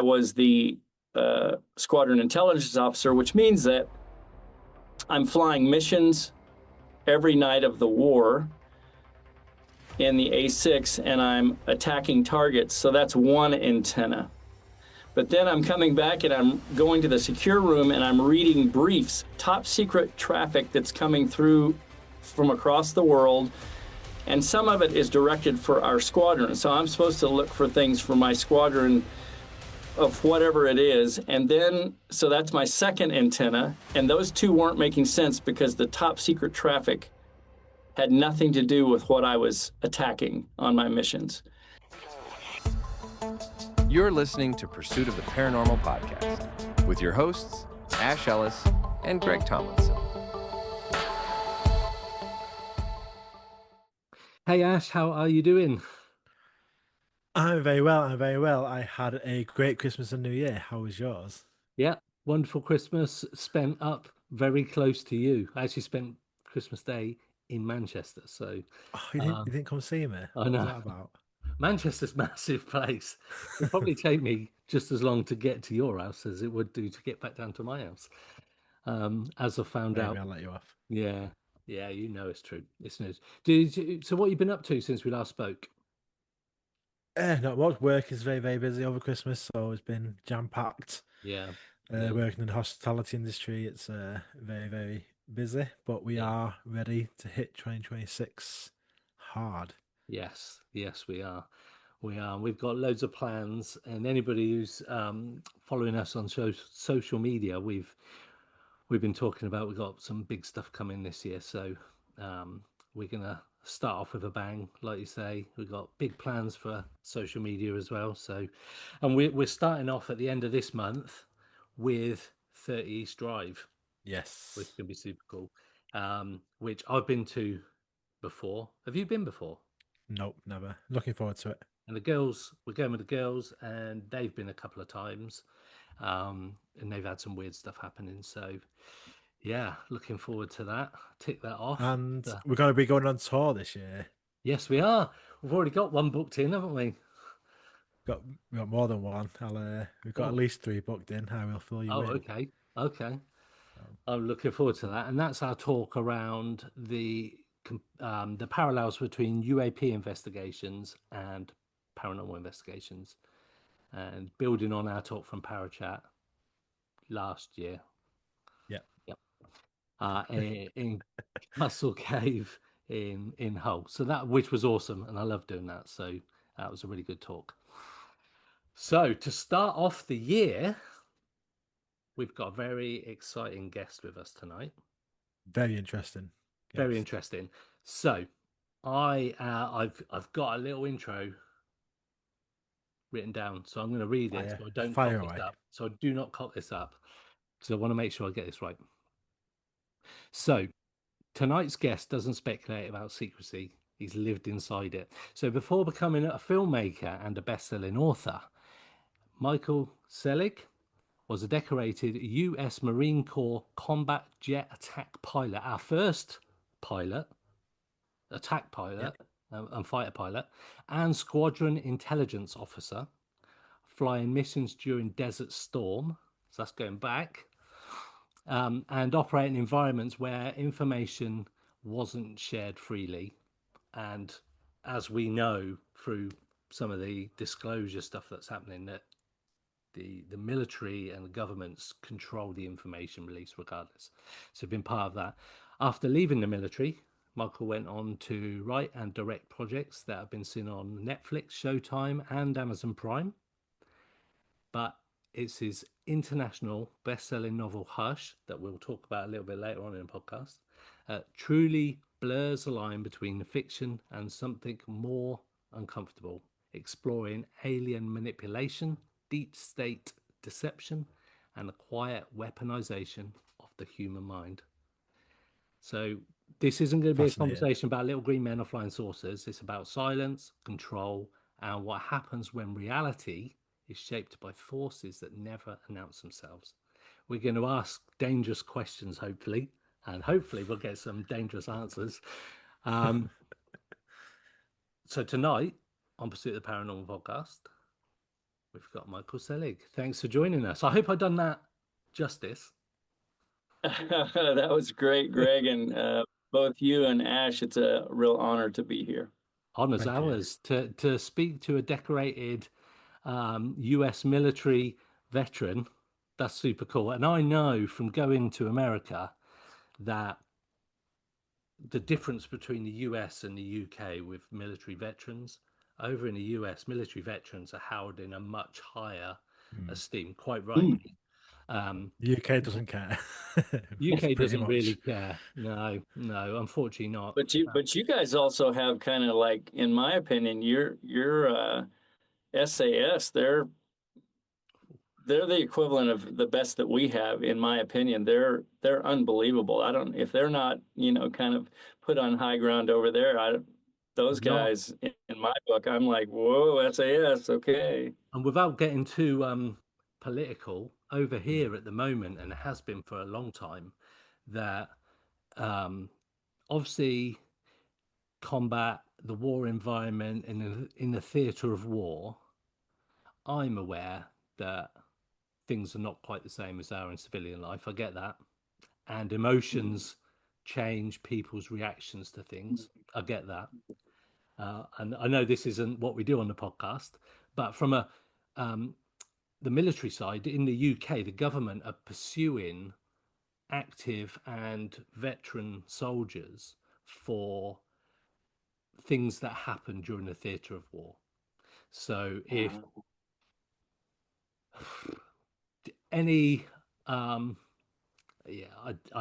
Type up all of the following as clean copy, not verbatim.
was the squadron intelligence officer, which means that I'm flying missions every night of the war in the A6, and I'm attacking targets. So that's one antenna. But then I'm coming back and I'm going to the secure room and I'm reading briefs, top secret traffic that's coming through from across the world. And some of it is directed for our squadron. So I'm supposed to look for things for my squadron of whatever it is. And then, so that's my second antenna. And those two weren't making sense because the top secret traffic had nothing to do with what I was attacking on my missions. You're listening to Pursuit of the Paranormal podcast with your hosts, Ash Ellis and Greg Tomlinson. Hey Ash, how are you doing? I'm very well. I had a great Christmas and New Year. How was yours? Yeah, wonderful Christmas spent up very close to you. I actually spent Christmas Day in Manchester, so Oh, you didn't come see me? I know. What was that about? Manchester's a massive place. It'd probably take me just as long to get to your house as it would do to get back down to my house. As I found Maybe out. I'll let you off. Yeah, you know it's true. It's news. So what have you been up to since we last spoke? Not much. Work is very busy over Christmas, so it's been jam-packed. Yeah. Working in the hospitality industry, it's very busy, but we are ready to hit 2026 hard. Yes, we are. We've got loads of plans, and anybody who's following us on social media, we've been talking about. We've got some big stuff coming this year, so we're gonna start off with a bang, like you say. We've got big plans for social media as well. So, and we're starting off at the end of this month with 30 East Drive. Yes, which is gonna be super cool. Which I've been to before. Have you been before? Nope, never. Looking forward to it. And the girls, we're going with the girls, and they've been a couple of times, and they've had some weird stuff happening. So, yeah, looking forward to that. Tick that off. And we're going to be going on tour this year. Yes, we are. We've already got one booked in, haven't we? We got more than one. We've got at least 3 booked in. I will fill you in. Okay. I'm looking forward to that, and that's our talk around the parallels between UAP investigations and paranormal investigations, and building on our talk from Parachat last year. In Castle Cave in Hull. So which was awesome, and I love doing that. So that was a really good talk. So to start off the year, we've got a very exciting guest with us tonight. Very interesting. Yes. Very interesting. So I've got a little intro written down, so I'm going to read it. So I don't cock this up. So I do not cock this up, because I want to make sure I get this right. So tonight's guest doesn't speculate about secrecy. He's lived inside it. So before becoming a filmmaker and a best-selling author, Michael Selig was a decorated U.S. Marine Corps combat jet attack pilot, our first attack pilot and fighter pilot, and squadron intelligence officer, flying missions during Desert Storm. So that's going back. And operating in environments where information wasn't shared freely. And as we know through some of the disclosure stuff that's happening, that the military and the governments control the information release regardless. So been part of that. After leaving the military, Michael went on to write and direct projects that have been seen on Netflix, Showtime, and Amazon Prime. But it's his international best-selling novel, Hush, that we'll talk about a little bit later on in the podcast, truly blurs the line between the fiction and something more uncomfortable, exploring alien manipulation, deep state deception, and the quiet weaponization of the human mind. So this isn't going to be a conversation about little green men or flying saucers. It's about silence, control, and what happens when reality is shaped by forces that never announce themselves. We're going to ask dangerous questions, hopefully, and hopefully we'll get some dangerous answers. So tonight, on Pursuit of the Paranormal podcast, We've got Michael Selig. Thanks for joining us. I hope I've done that justice. That was great, Greg, and both you and Ash. It's a real honor to be here. Honor's Thank you. ours to speak to a decorated US military veteran. That's super cool. And I know from going to America that the difference between the US and the UK with military veterans, over in the US, military veterans are held in a much higher esteem, quite rightly. The UK doesn't care. UK Pretty doesn't much. really care. No, unfortunately not. But you guys also have kind of like, in my opinion, your SAS. They're the equivalent of the best that we have, in my opinion. They're unbelievable. I don't if they're not, kind of put on high ground over there. Those Not, guys in my book, I'm like, whoa, SAS, okay. and without getting too political, over here at the moment, and it has been for a long time, that obviously combat, the war environment, in the theatre of war, I'm aware that things are not quite the same as they are in civilian life. I get that. And emotions change people's reactions to things. I get that. And I know this isn't what we do on the podcast, but from the military side in the UK, the government are pursuing active and veteran soldiers for things that happen during the theatre of war. So if any I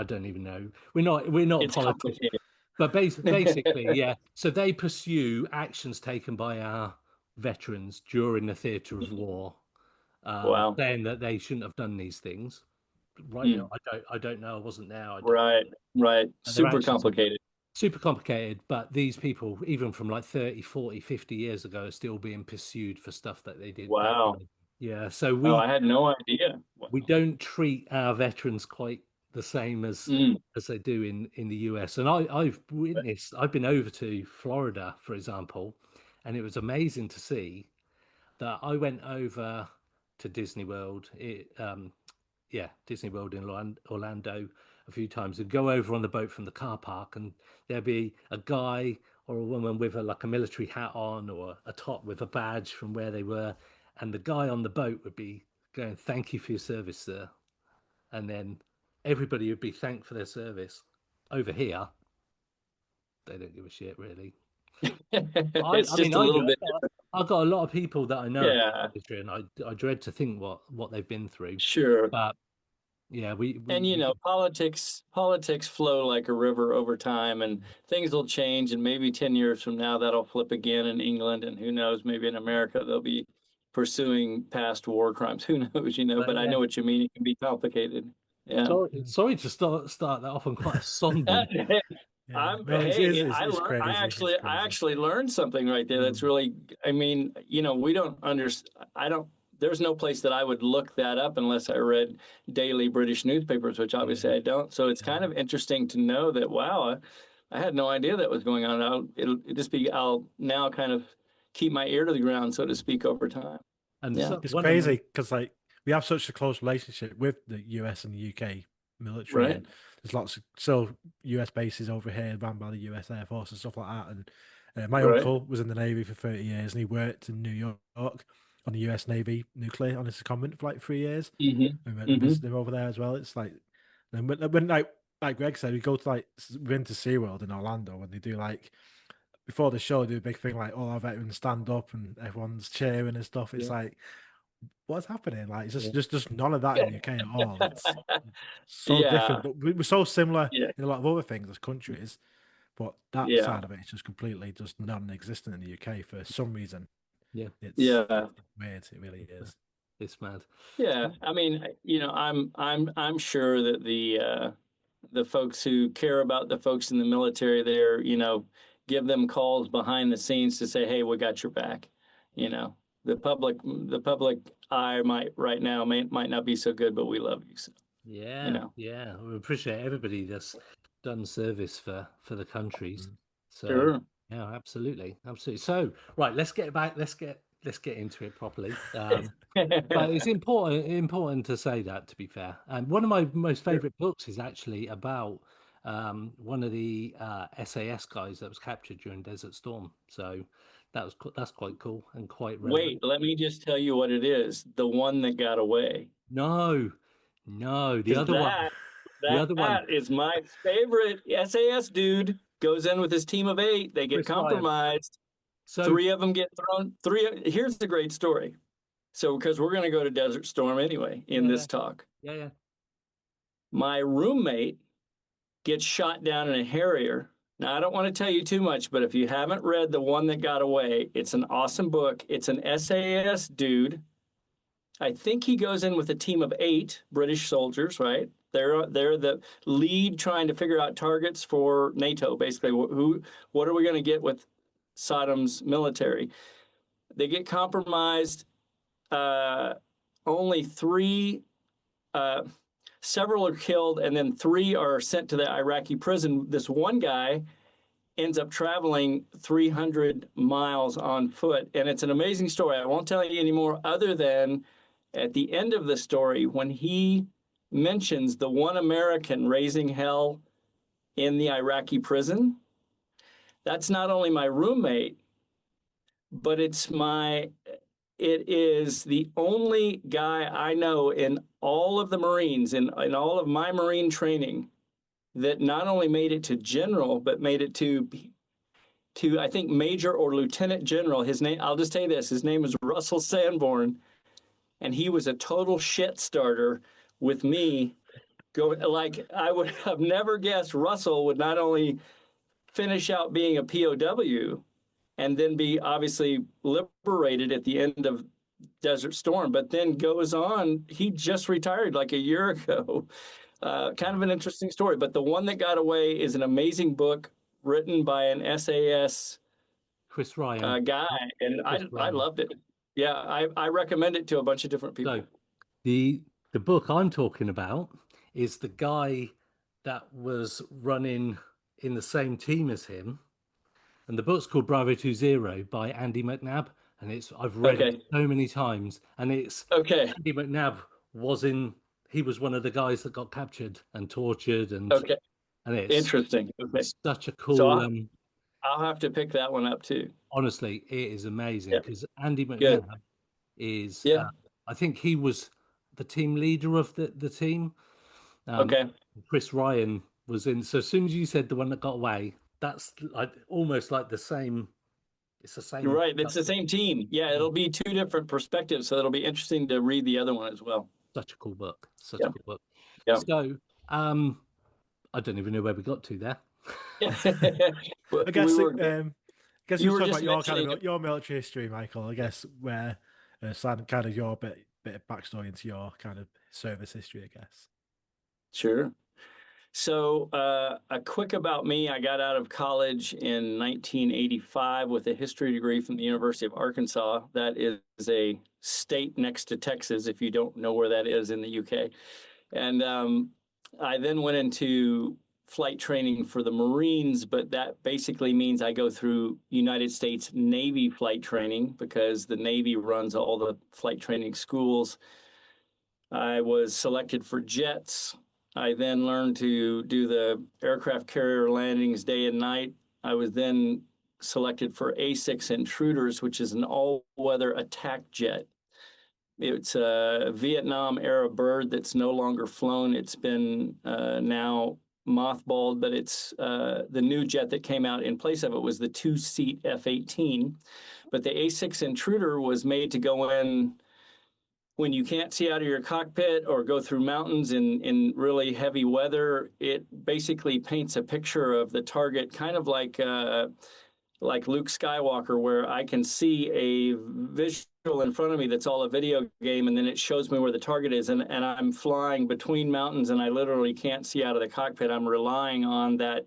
don't even know, we're not It's politics, complicated. but basically yeah, so they pursue actions taken by our veterans during the theatre of war, Wow. saying that they shouldn't have done these things. Right now, I don't know, I wasn't there. I don't Right. Their Super actions are complicated. super complicated, but these people, even from like 30, 40, 50 years ago, are still being pursued for stuff that they did. Wow. Yeah, so Oh, I had no idea. we don't treat our veterans quite the same as Mm. they do in the US. And I've been over to Florida, for example, and it was amazing to see that I went over to Disney World. Disney World in Orlando a few times, and go over on the boat from the car park, and there'd be a guy or a woman with like a military hat on or a top with a badge from where they were, and the guy on the boat would be going, "Thank you for your service, sir," and then everybody would be thanked for their service. Over here, they don't give a shit really. It's I just mean, a I do. little bit. I've got a lot of people that I know, Yeah, and I dread to think what they've been through. sure. But yeah, And politics flow like a river over time, and things will change. And maybe 10 years from now, that'll flip again in England, and who knows? Maybe in America, they'll be pursuing past war crimes. Who knows? but But I yeah. know what you mean. It can be complicated. Yeah. Sorry to start that off on quite a somber. Yeah. No, it's I crazy. It's crazy. actually learned something right there. That's really, I mean, we don't understand. There's no place that I would look that up unless I read daily British newspapers, which obviously I don't. So it's kind of interesting to know that, wow, I had no idea that was going on. I'll now kind of keep my ear to the ground, so to speak, over time. And Yeah. so, It's one of my- crazy because like we have such a close relationship with the US and the UK military, Right. and there's lots of still US bases over here run by the US Air Force and stuff like that. And my Right. uncle was in the Navy for 30 years, and he worked in New York on the US Navy nuclear on his secondment for like 3 years. Mhm. We went and visited him over there as well. It's like, and when like Greg said, we go to like we've been to SeaWorld in Orlando, and they do like before the show, they do a big thing like all our veterans stand up and everyone's cheering and stuff. It's like, what's happening? Like, it's just none of that in the UK at all. It's so Yeah. different, but we're so similar Yeah. in a lot of other things as countries. But that Yeah. side of it is just completely just non-existent in the UK for some reason. Yeah. It's Yeah. weird. It really is. It's mad. Yeah, I mean, I'm sure that the folks who care about the folks in the military there, give them calls behind the scenes to say, "Hey, we got your back." The public eye might not be so good, but we love you. So, Yeah, we appreciate everybody that's done service for the countries. So Sure. yeah, absolutely. So right, let's get let's get into it properly. But it's important to say that, to be fair. And one of my most favorite books is actually about one of the SAS guys that was captured during Desert Storm. So that's quite cool and quite relevant. Wait, let me just tell you what it is. The one that got away. No, the Because other one, the other one, that is my favorite SAS dude. Goes in with his team of 8. They get Chris Ryan. compromised. So 3 of them get thrown. Here's the great story. So, because we're going to go to Desert Storm anyway in this talk. yeah. My roommate gets shot down in a Harrier. Now, I don't want to tell you too much, but if you haven't read The One That Got Away, it's an awesome book. It's an SAS dude. I think he goes in with a team of 8 British soldiers, right? They're the lead trying to figure out targets for NATO, basically. What are we going to get with Saddam's military? They get compromised. Only 3, several are killed, and then 3 are sent to the Iraqi prison. This one guy ends up traveling 300 miles on foot, and it's an amazing story. I won't tell you anymore other than at the end of the story, when he mentions the one American raising hell in the Iraqi prison, that's not only my roommate, but it is the only guy I know in all of the Marines, in all of my Marine training, that not only made it to general, but made it to I think major or lieutenant general. His name, I'll just tell you this, his name is Russell Sanborn, and he was a total shit starter with me. Like, I would have never guessed Russell would not only finish out being a POW and then be obviously liberated at the end of Desert Storm, but then goes on. He just retired like a year ago. Kind of an interesting story. But The One That Got Away is an amazing book written by an SAS Chris Ryan guy, and I loved it. Yeah, I recommend it to a bunch of different people. So the book I'm talking about is the guy that was running in the same team as him, and the book's called Bravo 20 by Andy McNabb, and I've read it so many times, and it's Andy McNabb he was one of the guys that got captured and tortured, and it's interesting. It's such a cool. So I'll have to pick that one up too. Honestly, it is amazing because Andy McNabb is. I think he was the team leader of the team. Chris Ryan was in. So as soon as you said The One That Got Away, that's almost like the same. It's the same. Right. It's the same team. Yeah. It'll be 2 different perspectives. So it'll be interesting to read the other one as well. Such a cool book. Such a cool book. Yeah. So, I don't even know where we got to there. I guess you were talking about your military history, Michael. I guess where kind of your bit of backstory into your kind of service history, I guess. Sure. So a quick about me, I got out of college in 1985 with a history degree from the University of Arkansas. That is a state next to Texas, if you don't know where that is in the UK. And I then went into flight training for the Marines, but that basically means I go through United States Navy flight training because the Navy runs all the flight training schools. I was selected for jets. I then learned to do the aircraft carrier landings day and night. I was then selected for A6 Intruders, which is an all-weather attack jet. It's a Vietnam-era bird that's no longer flown. It's been now mothballed, but it's the new jet that came out in place of it was the 2-seat F-18. But the A6 Intruder was made to go in when you can't see out of your cockpit or go through mountains in really heavy weather. It basically paints a picture of the target, kind of like Luke Skywalker, where I can see a visual in front of me that's all a video game, and then it shows me where the target is, and I'm flying between mountains, and I literally can't see out of the cockpit. I'm relying on that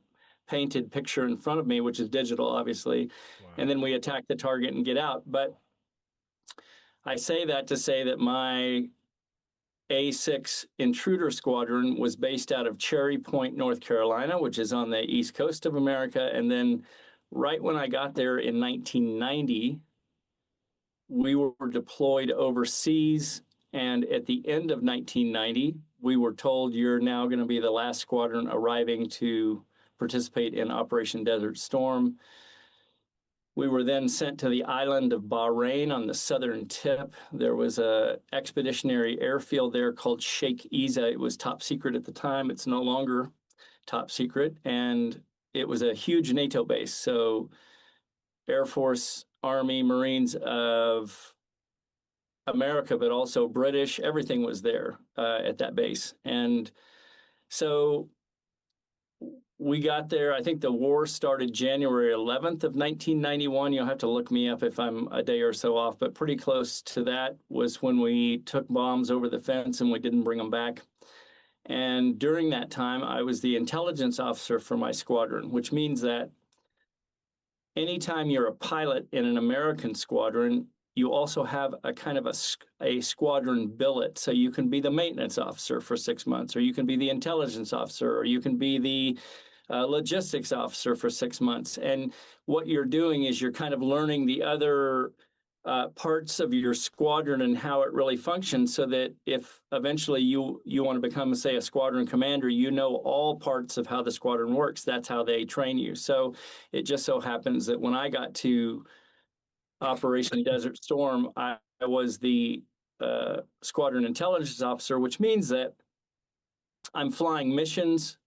painted picture in front of me, which is digital, obviously, and then we attack the target and get out. But I say that to say that my A6 Intruder Squadron was based out of Cherry Point, North Carolina, which is on the east coast of America. And then right when I got there in 1990, we were deployed overseas. And at the end of 1990, we were told, you're now going to be the last squadron arriving to participate in Operation Desert Storm. We were then sent to the island of Bahrain on the southern tip. There was an expeditionary airfield there called Sheikh Isa. It was top secret at the time. It's no longer top secret. And it was a huge NATO base. So Air Force, Army, Marines of America, but also British, everything was there at that base. And so we got there. I think the war started January 11th of 1991. You'll have to look me up if I'm a day or so off, but pretty close to that was when we took bombs over the fence and we didn't bring them back. And during that time, I was the intelligence officer for my squadron, which means that anytime you're a pilot in an American squadron, you also have a kind of a squadron billet. So you can be the maintenance officer for 6 months, or you can be the intelligence officer, or you can be the logistics officer for 6 months. And what you're doing is you're kind of learning the other parts of your squadron and how it really functions, so that if eventually you want to become, say, a squadron commander, you know all parts of how the squadron works. That's how they train you. So it just so happens that when I got to Operation Desert Storm, I was the squadron intelligence officer, which means that I'm flying missions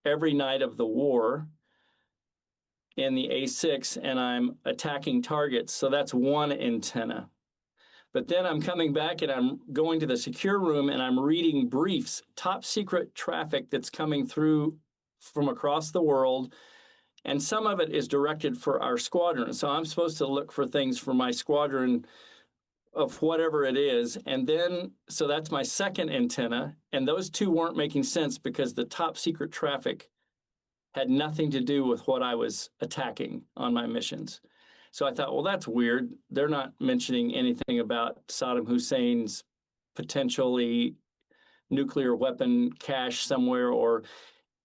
every night of the war in the A6, and I'm attacking targets. So that's one antenna. But then I'm coming back and I'm going to the secure room and I'm reading briefs, top secret traffic that's coming through from across the world. And some of it is directed for our squadron. So I'm supposed to look for things for my squadron of whatever it is. And then, so that's my second antenna. And those two weren't making sense because the top secret traffic had nothing to do with what I was attacking on my missions. So I thought, well, that's weird. They're not mentioning anything about Saddam Hussein's potentially nuclear weapon cache somewhere,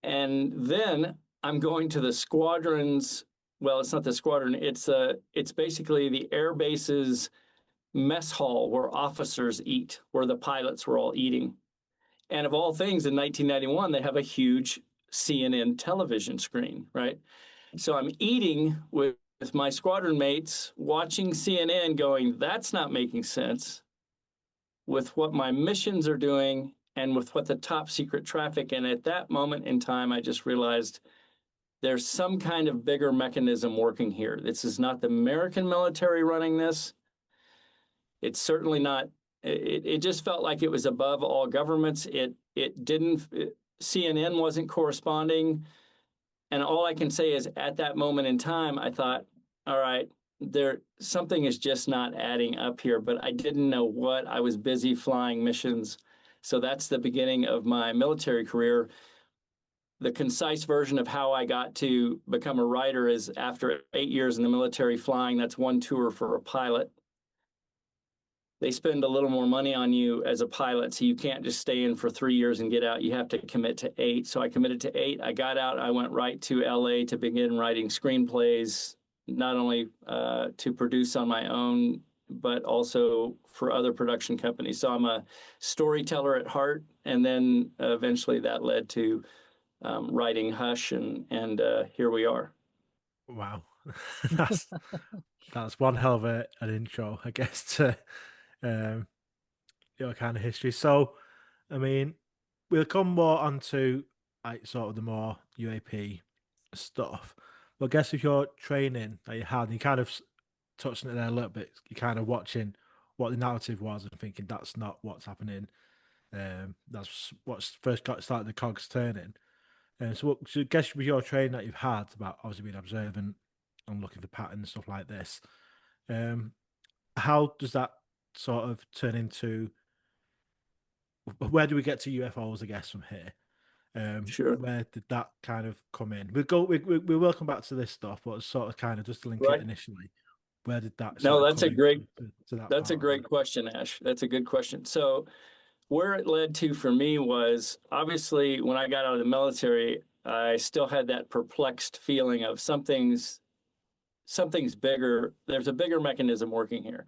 and then I'm going to the squadron's, well, it's not the squadron, it's basically the air base's mess hall where officers eat, where the pilots were all eating. And of all things, in 1991, they have a huge CNN television screen, right? So I'm eating with my squadron mates, watching CNN, going, that's not making sense with what my missions are doing and with what the top secret traffic. And at that moment in time, I just realized there's some kind of bigger mechanism working here. This is not the American military running this. It's certainly not. It just felt like it was above all governments. CNN wasn't corresponding. And all I can say is at that moment in time, I thought, all right, something is just not adding up here, but I didn't know what. I was busy flying missions. So that's the beginning of my military career. The concise version of how I got to become a writer is after 8 years in the military flying, that's one tour for a pilot. They spend a little more money on you as a pilot, so you can't just stay in for 3 years and get out. You have to commit to 8. So I committed to 8. I got out. I went right to LA to begin writing screenplays, not only to produce on my own, but also for other production companies. So I'm a storyteller at heart, and then eventually that led to writing Hush, and here we are. Wow, that's one hell of an intro, I guess, to your kind of history. So, I mean, we'll come more onto like sort of the more UAP stuff. But I guess if you're training that you had, and you kind of touched on it there a little bit, you're kind of watching what the narrative was and thinking that's not what's happening. That's what's first started the cogs turning. So I guess with your training that you've had about obviously being observant and looking for patterns and stuff like this, how does that sort of turn into? Where do we get to UFOs? I guess from here. Sure. Where did that kind of come in? We will come back to this stuff, but sort of kind of just to link it initially. Where did that? No, that's a great. That's a great question, Ash. That's a good question. So, where it led to for me was obviously when I got out of the military, I still had that perplexed feeling of something's bigger. There's a bigger mechanism working here.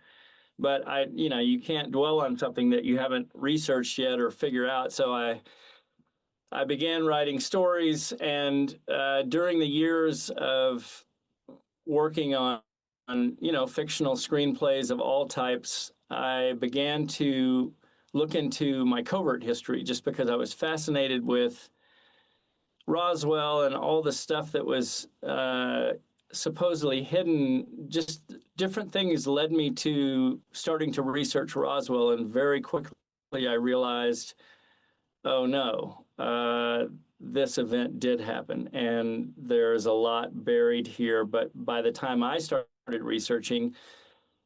but you can't dwell on something that you haven't researched yet or figure out. So I began writing stories, and during the years of working on fictional screenplays of all types, I began to look into my covert history just because I was fascinated with Roswell and all the stuff that was supposedly hidden. Just different things led me to starting to research Roswell, and very quickly I realized, oh no, this event did happen, and there's a lot buried here. But by the time I started researching,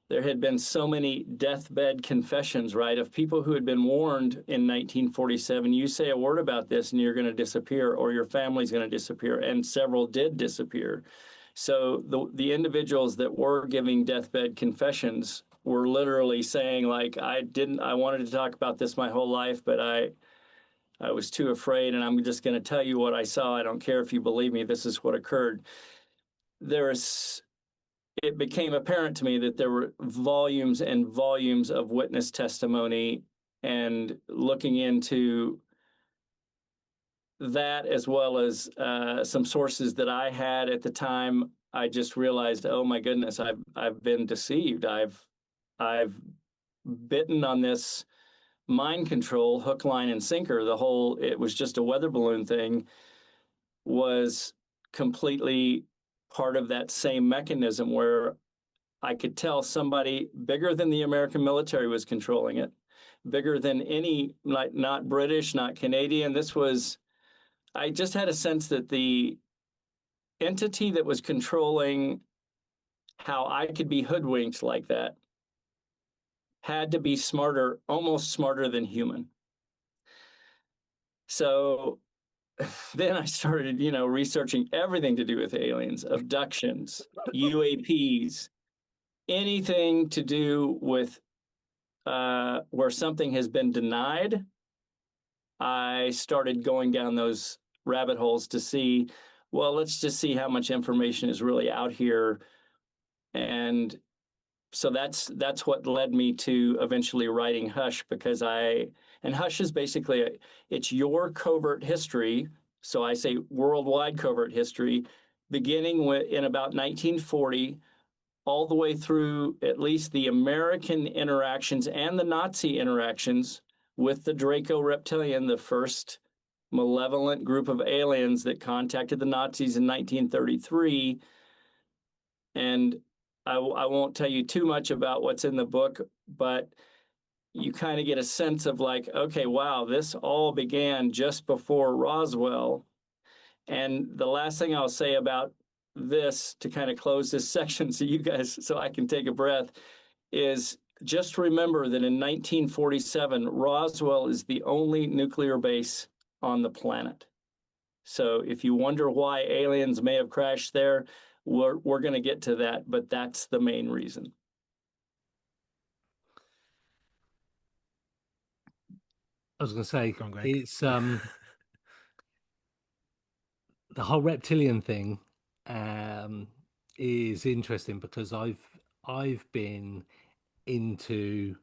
there had been so many deathbed confessions, right, of people who had been warned in 1947, you say a word about this and you're going to disappear, or your family's going to disappear, and several did disappear. So the individuals that were giving deathbed confessions were literally saying, like, I wanted to talk about this my whole life, but I was too afraid, and I'm just going to tell you what I saw. I don't care if you believe me. This is what occurred. It became apparent to me that there were volumes and volumes of witness testimony, and looking into that, as well as some sources that I had at the time, I just realized, oh my goodness, I've been deceived. I've bitten on this mind control hook, line, and sinker. It was just a weather balloon thing, was completely part of that same mechanism where I could tell somebody bigger than the American military was controlling it, bigger than any, like, not British, not Canadian. I just had a sense that the entity that was controlling how I could be hoodwinked like that had to be smarter, almost smarter than human. So then I started, researching everything to do with aliens, abductions, UAPs, anything to do with where something has been denied. I started going down those rabbit holes to see, well, let's just see how much information is really out here. And so that's what led me to eventually writing Hush, because Hush is basically, it's your covert history. So I say worldwide covert history, beginning in about 1940, all the way through at least the American interactions and the Nazi interactions with the Draco Reptilian, the first malevolent group of aliens that contacted the Nazis in 1933. And I won't tell you too much about what's in the book, but you kind of get a sense of, like, okay, wow, this all began just before Roswell. And the last thing I'll say about this, to kind of close this section so I can take a breath, is just remember that in 1947, Roswell is the only nuclear base on the planet. So if you wonder why aliens may have crashed there, we're going to get to that, but that's the main reason. I was going to say, Go on, Greg. it's the whole reptilian thing is interesting, because I've been into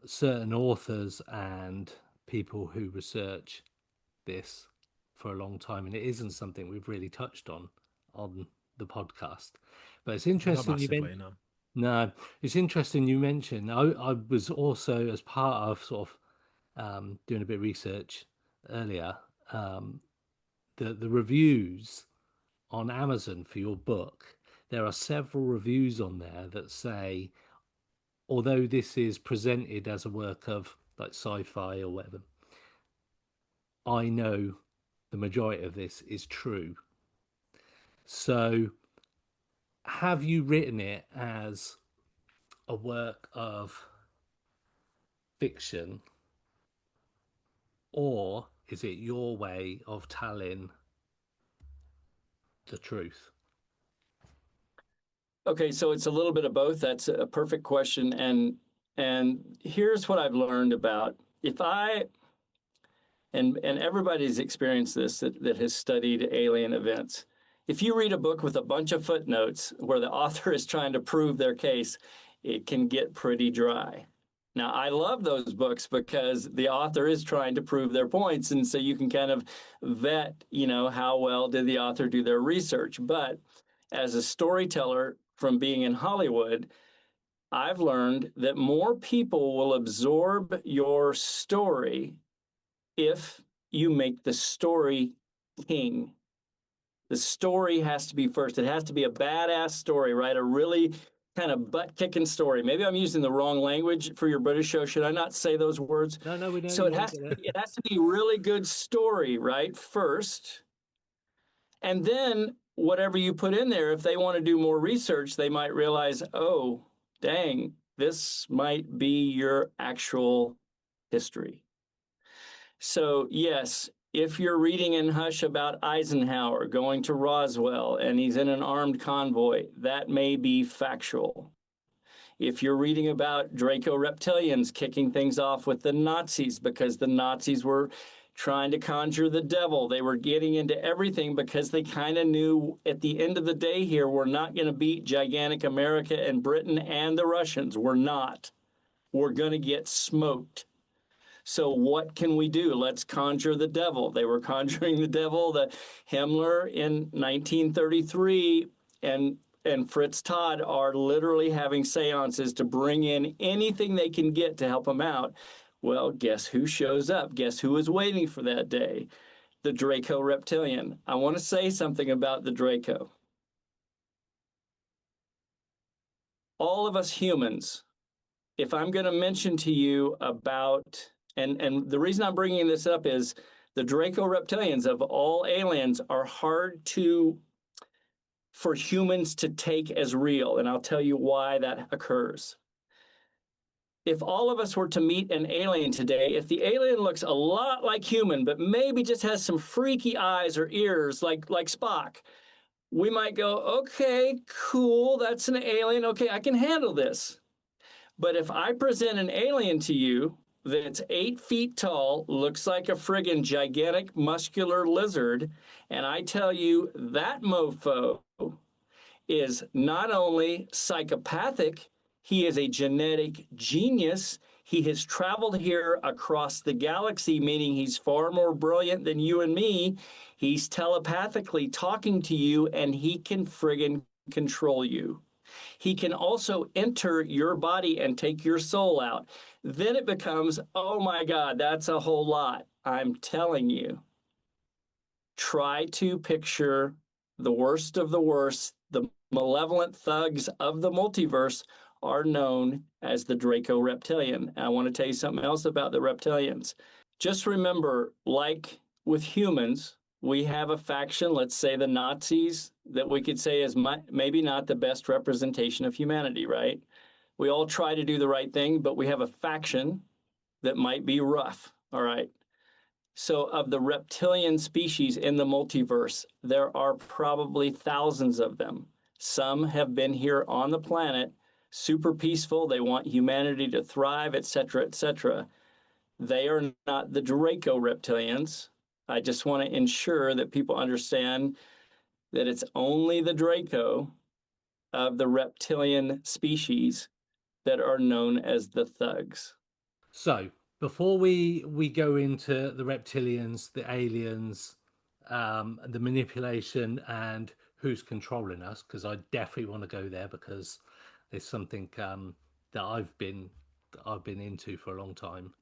certain authors and people who research this for a long time, and it isn't something we've really touched on the podcast. But it's interesting No, it's interesting you mentioned. I was also, as part of sort of doing a bit of research earlier, the reviews on Amazon for your book. There are several reviews on there that say, although this is presented as a work of like sci-fi or whatever, I know the majority of this is true. So have you written it as a work of fiction, or is it your way of telling the truth? Okay, so it's a little bit of both. That's a perfect question. And here's what I've learned about, and everybody's experienced this that has studied alien events. If you read a book with a bunch of footnotes where the author is trying to prove their case, it can get pretty dry. Now, I love those books because the author is trying to prove their points. And so you can kind of vet, how well did the author do their research. But as a storyteller from being in Hollywood, I've learned that more people will absorb your story if you make the story king. The story has to be first. It has to be a badass story, right? A really kind of butt-kicking story. Maybe I'm using the wrong language for your British show. Should I not say those words? No, we don't. So it has to be really good story, right? First. And then whatever you put in there, if they want to do more research, they might realize, oh, dang, this might be your actual history. So yes, if you're reading in Hush about Eisenhower going to Roswell and he's in an armed convoy, that may be factual. If you're reading about Draco reptilians kicking things off with the Nazis because the Nazis were trying to conjure the devil, they were getting into everything because they kind of knew at the end of the day here, we're not going to beat gigantic America and Britain and the Russians. We're not. We're going to get smoked. So what can we do? Let's conjure the devil. They were conjuring the devil, the Himmler in 1933, and Fritz Todd are literally having seances to bring in anything they can get to help them out. Well, guess who shows up? Guess who was waiting for that day? The Draco reptilian. I want to say something about the Draco. All of us humans, if I'm going to mention to you about, and the reason I'm bringing this up is the Draco reptilians of all aliens are hard for humans to take as real, and I'll tell you why that occurs. If all of us were to meet an alien today, if the alien looks a lot like human, but maybe just has some freaky eyes or ears like Spock, we might go, okay, cool, that's an alien. Okay, I can handle this. But if I present an alien to you that's 8 feet tall, looks like a friggin' gigantic muscular lizard, and I tell you that mofo is not only psychopathic, he is a genetic genius. He has traveled here across the galaxy, meaning he's far more brilliant than you and me. He's telepathically talking to you, and he can friggin' control you. He can also enter your body and take your soul out. Then it becomes, oh my God, that's a whole lot. I'm telling you. Try to picture the worst of the worst. The malevolent thugs of the multiverse are known as the Draco reptilian. And I want to tell you something else about the reptilians. Just remember, like with humans, we have a faction, let's say the Nazis, that we could say is maybe not the best representation of humanity, right? We all try to do the right thing, but we have a faction that might be rough, all right? So of the reptilian species in the multiverse, there are probably thousands of them. Some have been here on the planet, super peaceful. They want humanity to thrive, et cetera, et cetera. They are not the Draco reptilians. I just want to ensure that people understand that it's only the Draco of the reptilian species that are known as the thugs. So before we go into the reptilians, the aliens, the manipulation, and who's controlling us, because I definitely want to go there because there's something that I've been into for a long time.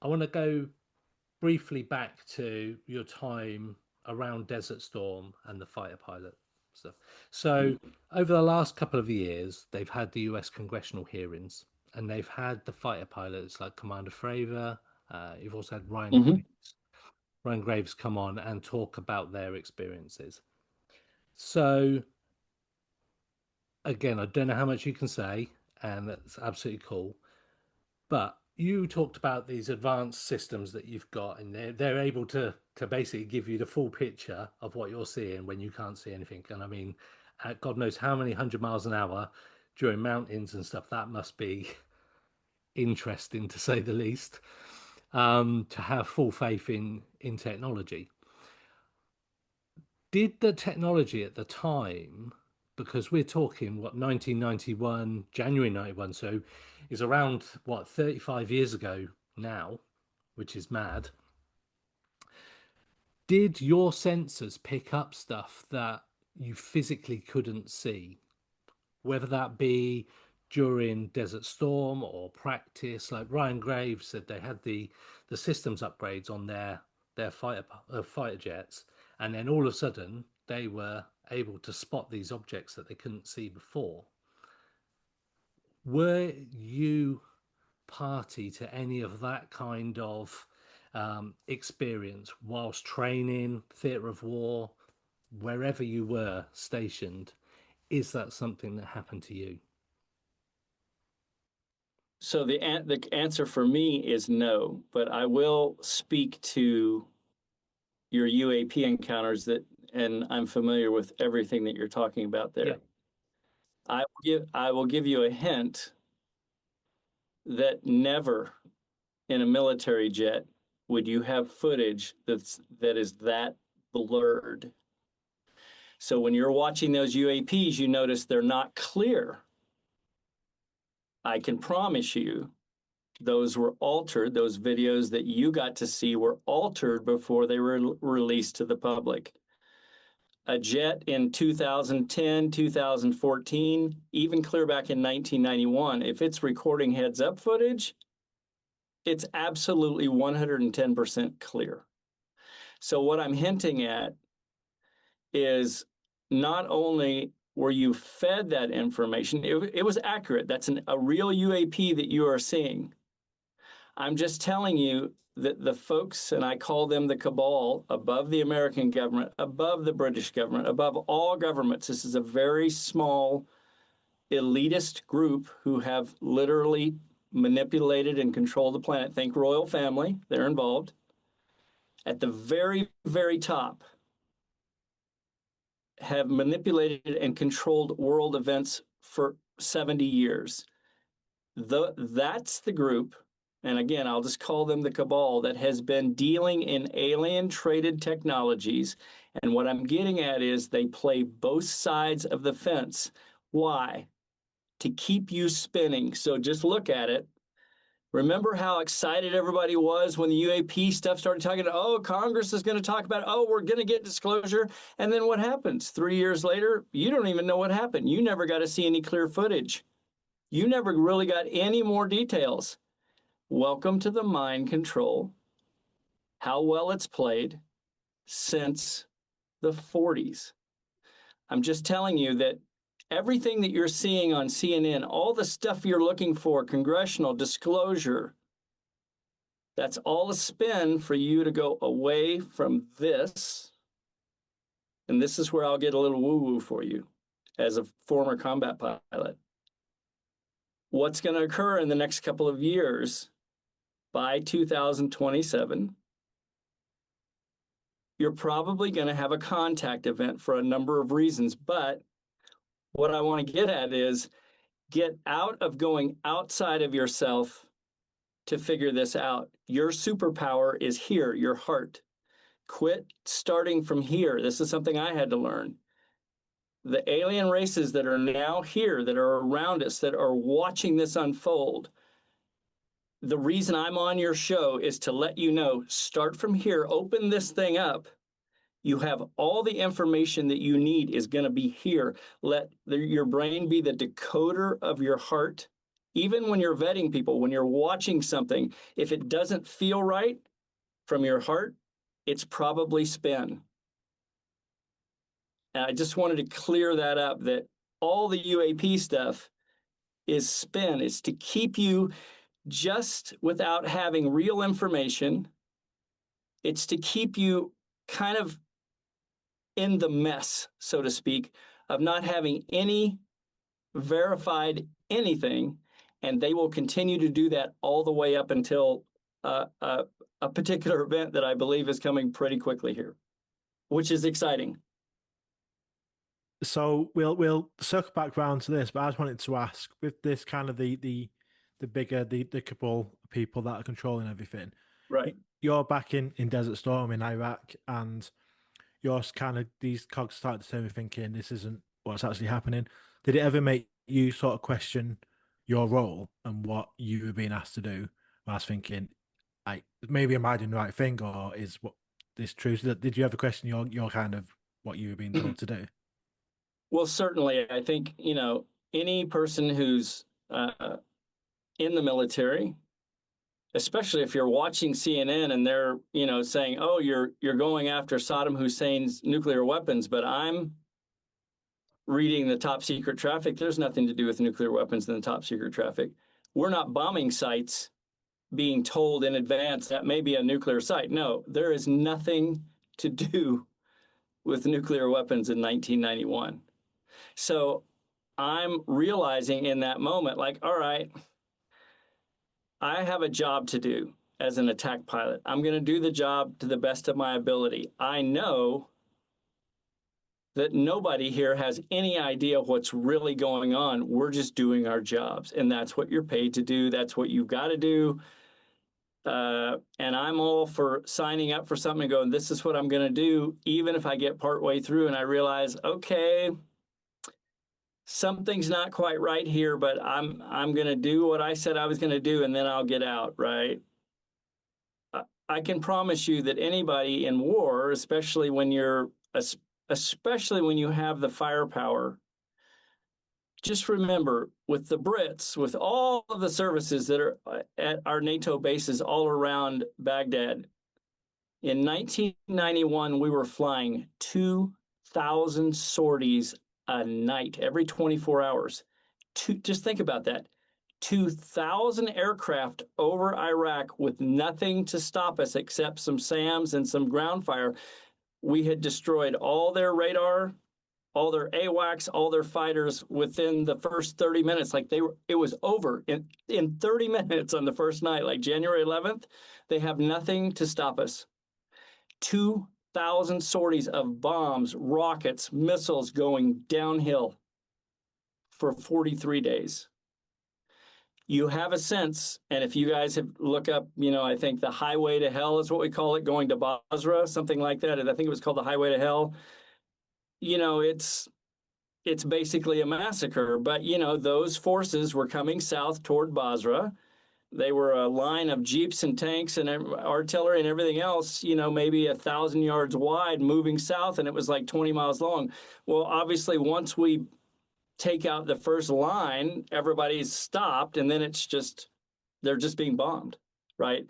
I want to go briefly back to your time around Desert Storm and the fighter pilot stuff. So over the last couple of years, they've had the US congressional hearings, and they've had the fighter pilots like Commander Fravor. You've also had Ryan Graves come on and talk about their experiences. So again, I don't know how much you can say, and that's absolutely cool. But you talked about these advanced systems that you've got, and they're able to basically give you the full picture of what you're seeing when you can't see anything. And I mean, at God knows how many 100 miles an hour during mountains and stuff, that must be interesting to say the least, to have full faith in technology. Did the technology at the time because we're talking, what, 1991, January 91, so it's around, what, 35 years ago now, which is mad. Did your sensors pick up stuff that you physically couldn't see? Whether that be during Desert Storm or practice, like Ryan Graves said, they had the systems upgrades on their fighter jets, and then all of a sudden they were able to spot these objects that they couldn't see before. Were you party to any of that kind of experience whilst training, theatre of war, wherever you were stationed? Is that something that happened to you? So the answer for me is no, but I will speak to your UAP encounters and I'm familiar with everything that you're talking about there. Yeah. I will give you a hint that never in a military jet would you have footage that is that blurred. So when you're watching those UAPs, you notice they're not clear. I can promise you those were altered. Those videos that you got to see were altered before they were released to the public. A jet in 2010, 2014, even clear back in 1991, if it's recording heads-up footage, it's absolutely 110% clear. So what I'm hinting at is not only were you fed that information, it was accurate. That's a real UAP that you are seeing. I'm just telling you that the folks, and I call them the cabal, above the American government, above the British government, above all governments, this is a very small elitist group who have literally manipulated and controlled the planet. Think royal family, they're involved. At the very, very top, have manipulated and controlled world events for 70 years. That's the group, and again, I'll just call them the cabal, that has been dealing in alien-traded technologies. And what I'm getting at is they play both sides of the fence. Why? To keep you spinning. So just look at it. Remember how excited everybody was when the UAP stuff started talking about, oh, Congress is going to talk about, oh, we're going to get disclosure. And then what happens? 3 years later, you don't even know what happened. You never got to see any clear footage. You never really got any more details. Welcome to the mind control, how well it's played since the 40s. I'm just telling you that everything that you're seeing on CNN, all the stuff you're looking for, congressional disclosure, that's all a spin for you to go away from this. And this is where I'll get a little woo-woo for you as a former combat pilot. What's going to occur in the next couple of years by 2027? You're probably going to have a contact event for a number of reasons, but what I want to get at is get out of going outside of yourself to figure this out. Your superpower is here, your heart. Quit starting from here. This is something I had to learn. The alien races that are now here, that are around us, that are watching this unfold, the reason I'm on your show is to let you know, start from here, open this thing up. You have all the information that you need is going to be here. Let your brain be the decoder of your heart. Even when you're vetting people, when you're watching something, if it doesn't feel right from your heart, it's probably spin. And I just wanted to clear that up, that all the UAP stuff is spin. It's to keep you just without having real information. It's to keep you kind of in the mess, so to speak, of not having any verified anything. And they will continue to do that all the way up until a particular event that I believe is coming pretty quickly here, which is exciting. So we'll circle back round to this, but I just wanted to ask, with this kind of the bigger the cabal people that are controlling everything, Right. You're back in Desert Storm in Iraq, and you're kind of, these cogs start to turn me thinking this isn't what's actually happening. Did it ever make you sort of question your role and what you were being asked to do? I was thinking, like, maybe am I doing the right thing, or is what this true? So did you ever question your kind of what you were being told to do? Well, certainly, I think, any person who's in the military, especially if you're watching CNN and they're, saying, "Oh, you're going after Saddam Hussein's nuclear weapons," but I'm reading the top secret traffic. There's nothing to do with nuclear weapons in the top secret traffic. We're not bombing sites being told in advance that may be a nuclear site. No, there is nothing to do with nuclear weapons in 1991. So I'm realizing in that moment, like, all right, I have a job to do as an attack pilot. I'm going to do the job to the best of my ability. I know that nobody here has any idea what's really going on. We're just doing our jobs, and that's what you're paid to do. That's what you've got to do. And I'm all for signing up for something and going, this is what I'm going to do, even if I get partway through and I realize, okay, something's not quite right here, but I'm going to do what I said I was going to do, and then I'll get out, right? I can promise you that anybody in war, especially when you have the firepower, just remember, with the Brits, with all of the services that are at our NATO bases all around Baghdad, in 1991, we were flying 2,000 sorties a night, every 24 hours. Just think about that. 2,000 aircraft over Iraq with nothing to stop us except some SAMs and some ground fire. We had destroyed all their radar, all their AWACS, all their fighters within the first 30 minutes. It was over in 30 minutes on the first night, like January 11th. They have nothing to stop us. 2,000 sorties of bombs, rockets, missiles going downhill for 43 days. You have a sense, and if you guys have look up, I think the highway to hell is what we call it, going to Basra, something like that. And I think it was called the highway to hell. It's basically a massacre, but those forces were coming south toward Basra. They were a line of jeeps and tanks and artillery and everything else, maybe 1,000 yards wide, moving south, and it was like 20 miles long. Well, obviously, once we take out the first line, everybody's stopped, and then they're just being bombed, right?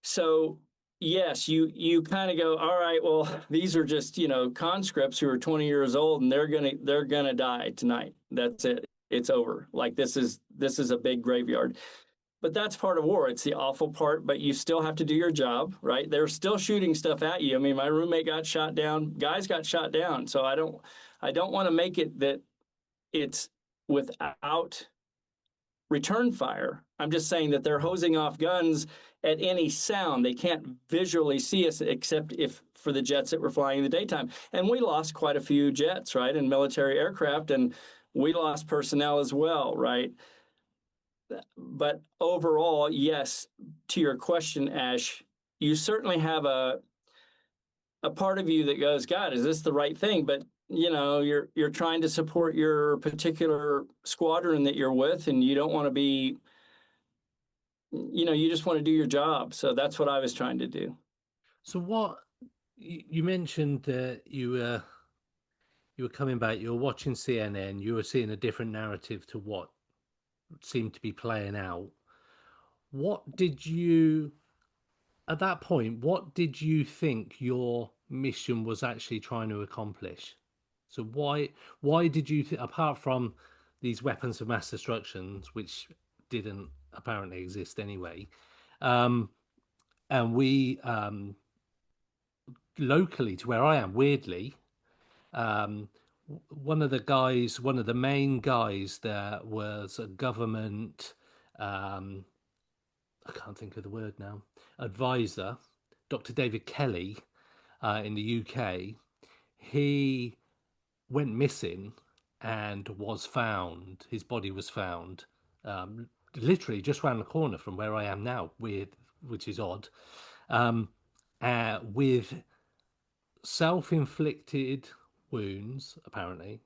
So yes, you kind of go, all right, well, these are just, conscripts who are 20 years old, and they're gonna die tonight. That's it. It's over. Like this is a big graveyard. But that's part of war. It's the awful part, but you still have to do your job, right? They're still shooting stuff at you. I mean, my roommate got shot down, guys got shot down. So I don't want to make it that it's without return fire. I'm just saying that they're hosing off guns at any sound. They can't visually see us except if for the jets that were flying in the daytime. And we lost quite a few jets, right, and military aircraft, and we lost personnel as well, right? But overall, yes, to your question, Ash, you certainly have a part of you that goes, God, is this the right thing? But you're trying to support your particular squadron that you're with, and you don't want to be, you just want to do your job. So that's what I was trying to do. So what you mentioned that you were coming back, you were watching CNN, you were seeing a different narrative to what seemed to be playing out. At that point, what did you think your mission was actually trying to accomplish? So why did you apart from these weapons of mass destruction, which didn't apparently exist anyway, and we locally to where I am, weirdly, one of the main guys there was a government, I can't think of the word now, advisor, Dr. David Kelly, in the UK. He went missing and was found. His body was found literally just round the corner from where I am now, which is odd, with self-inflicted wounds, apparently,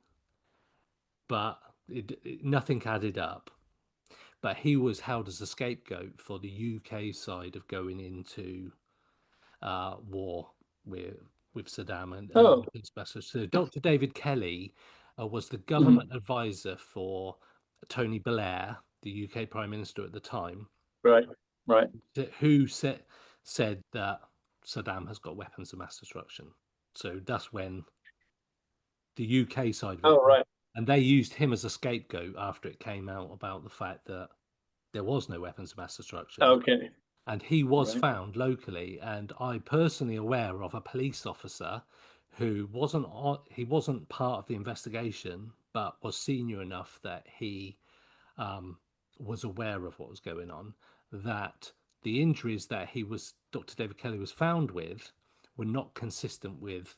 but nothing added up. But he was held as a scapegoat for the UK side of going into war with Saddam and Oh, so Dr. David Kelly was the mhm. government advisor for Tony Blair, the UK Prime Minister at the time, Right, right. who said that Saddam has got weapons of mass destruction. So that's when the UK side of it, Oh, right. and they used him as a scapegoat after it came out about the fact that there was no weapons of mass destruction. Okay. And he was Right. found locally, and I'm personally aware of a police officer who wasn't part of the investigation, but was senior enough that he was aware of what was going on, that the injuries that Dr. David Kelly was found with were not consistent with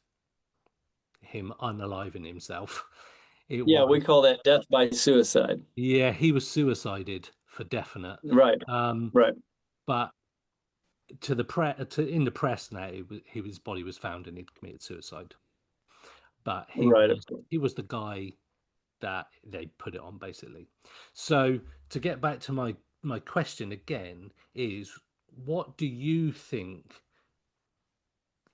him unaliving himself. It Yeah, we was, call that death by suicide. yeah, he was suicided for definite. Right, Um, right, but in the press now, his body was found and he'd committed suicide. But right. he was the guy that they put it on, basically. So to get back to my question again is, what do you think,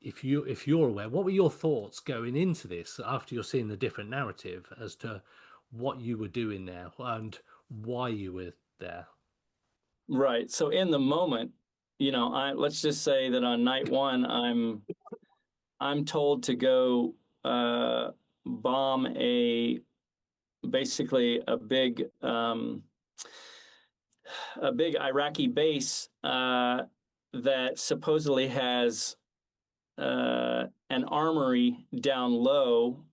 if you're aware, what were your thoughts going into this after you're seeing the different narrative as to what you were doing there and why you were there? Right. So in the moment, let's just say that on night one, I'm told to go bomb basically a big Iraqi base that supposedly has an armory down low,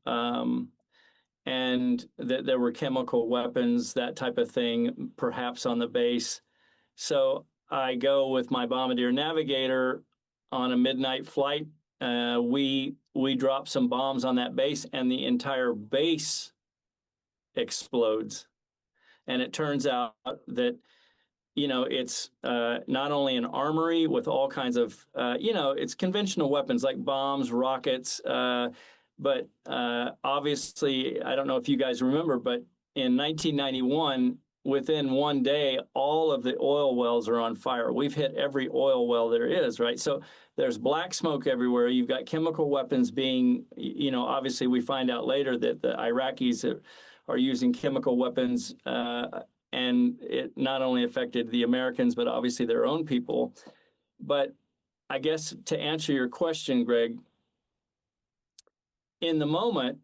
and that there were chemical weapons, that type of thing, perhaps on the base. So I go with my bombardier navigator on a midnight flight. We drop some bombs on that base, and the entire base explodes. And it turns out that it's not only an armory with all kinds of it's conventional weapons like bombs, rockets, but obviously, I don't know if you guys remember, but in 1991, within one day, all of the oil wells are on fire. We've hit every oil well there is, right? So there's black smoke everywhere. You've got chemical weapons being, obviously we find out later that the Iraqis are using chemical weapons, and it not only affected the Americans, but obviously their own people. But I guess to answer your question, Greg, in the moment,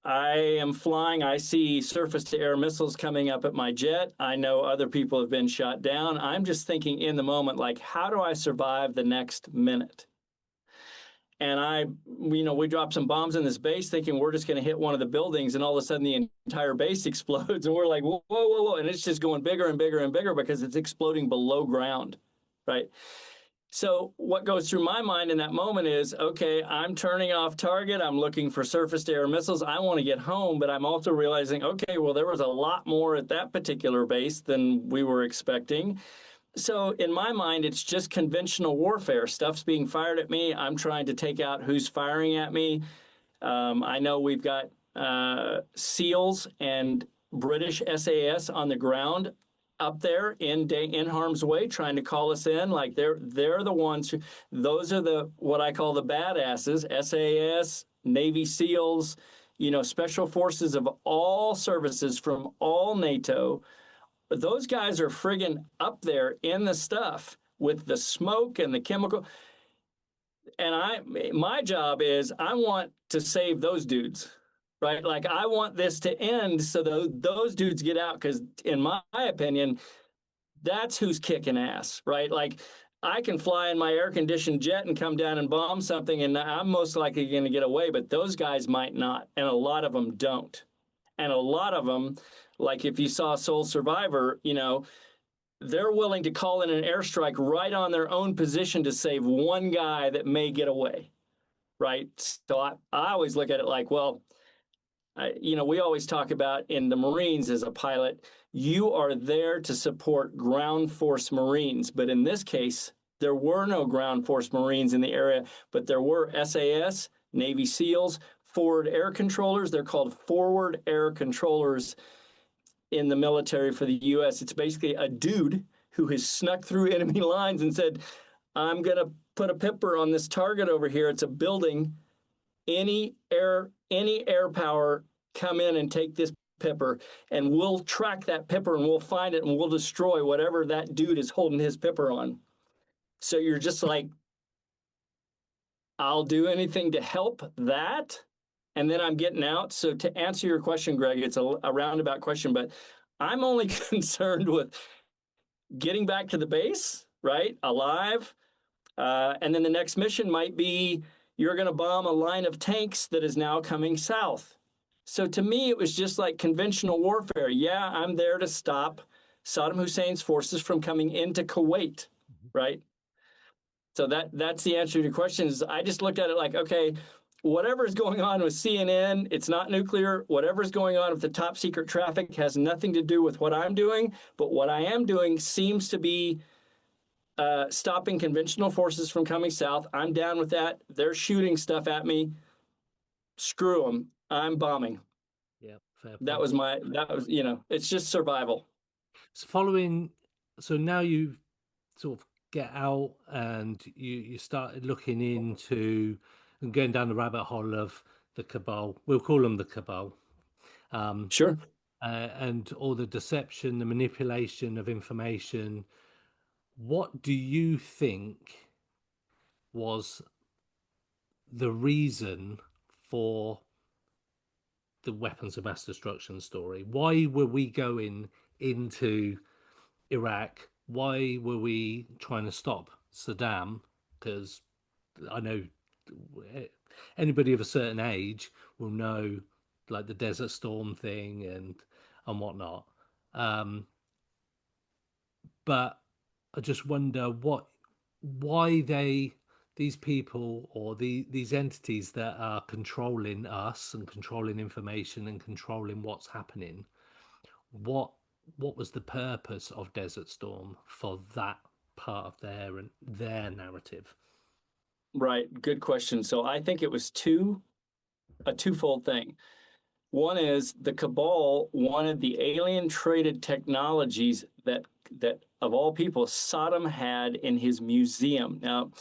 I am flying. I see surface-to-air missiles coming up at my jet. I know other people have been shot down. I'm just thinking in the moment, like, how do I survive the next minute? And we dropped some bombs in this base thinking we're just going to hit one of the buildings, and all of a sudden the entire base explodes, and we're like, whoa, whoa, whoa, whoa. And it's just going bigger and bigger and bigger because it's exploding below ground, right? So what goes through my mind in that moment is, okay, I'm turning off target. I'm looking for surface-to-air missiles. I want to get home, but I'm also realizing, okay, well, there was a lot more at that particular base than we were expecting. So in my mind, it's just conventional warfare. Stuff's being fired at me. I'm trying to take out who's firing at me. I know we've got SEALs and British SAS on the ground up there in harm's way, trying to call us in. Like they're the ones those are what I call the badasses: SAS, Navy SEALs, special forces of all services from all NATO. Those guys are friggin' up there in the stuff with the smoke and the chemical. And my job is I want to save those dudes, right? Like I want this to end so those dudes get out, because in my opinion, that's who's kicking ass, right? Like I can fly in my air-conditioned jet and come down and bomb something, and I'm most likely going to get away, but those guys might not, and a lot of them don't. And a lot of them, like if you saw Soul Survivor, they're willing to call in an airstrike right on their own position to save one guy that may get away, right? So I always look at it like, well, we always talk about in the Marines as a pilot, you are there to support ground force Marines. But in this case, there were no ground force Marines in the area, but there were SAS, Navy SEALs, forward air controllers. They're called forward air controllers in the military for the U.S. It's basically a dude who has snuck through enemy lines and said, I'm going to put a pipper on this target over here. It's a building. Any air power, come in and take this pipper, and we'll track that pipper and we'll find it and we'll destroy whatever that dude is holding his pipper on. So you're just like, I'll do anything to help that, and then I'm getting out. So to answer your question, Greg, it's a roundabout question, but I'm only concerned with getting back to the base, right, alive, and then the next mission might be you're going to bomb a line of tanks that is now coming south. So to me, it was just like conventional warfare. Yeah, I'm there to stop Saddam Hussein's forces from coming into Kuwait, right? So that's the answer to your question. Is I just looked at it like, okay, whatever is going on with CNN, it's not nuclear. Whatever is going on with the top secret traffic has nothing to do with what I'm doing. But what I am doing seems to be stopping conventional forces from coming south. I'm down with that. They're shooting stuff at me. Screw them. I'm bombing. Yeah, fair point. That was, it's just survival. So now you sort of get out and you started looking into and going down the rabbit hole of the cabal. We'll call them the cabal. Sure. And all the deception, the manipulation of information. What do you think was the reason for the weapons of mass destruction story? Why were we going into Iraq? Why were we trying to stop Saddam? Because I know anybody of a certain age will know, like, the Desert Storm thing and whatnot. But I just wonder why these people or these entities that are controlling us and controlling information and controlling what's happening, what was the purpose of Desert Storm for that part of their narrative? Right. Good question. So I think it was a twofold thing. One is the cabal wanted the alien traded technologies that of all people Saddam had in his museum. Now,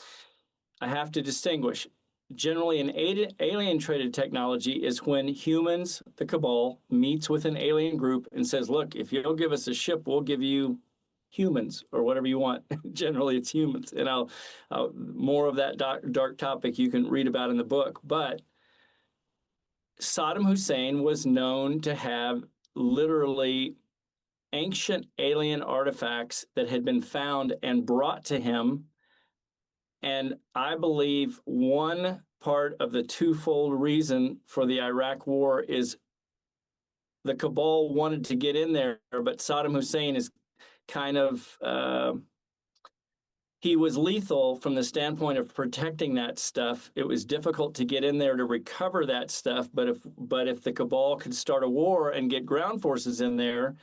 I have to distinguish. Generally, an alien traded technology is when humans, the cabal, meets with an alien group and says, look, if you'll give us a ship, we'll give you humans or whatever you want. Generally, it's humans. And I'll more of that dark topic you can read about in the book. But Saddam Hussein was known to have literally ancient alien artifacts that had been found and brought to him. And I believe one part of the twofold reason for the Iraq war is the cabal wanted to get in there, but Saddam Hussein is kind of, he was lethal from the standpoint of protecting that stuff. It was difficult to get in there to recover that stuff, but if the cabal could start a war and get ground forces in there,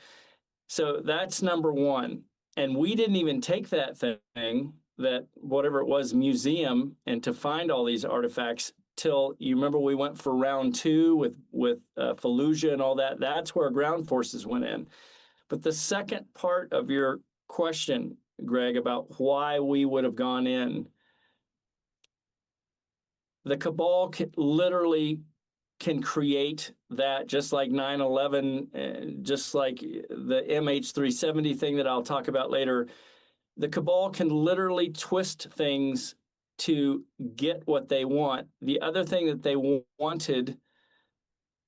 so that's number one. And we didn't even take that thing, that whatever it was, museum, and to find all these artifacts till, you remember, we went for round two with Fallujah and all that. That's where ground forces went in. But the second part of your question, Greg, about why we would have gone in, the cabal literally can create that, just like 9/11, just like the MH370 thing that I'll talk about later. The cabal can literally twist things to get what they want. The other thing that they wanted,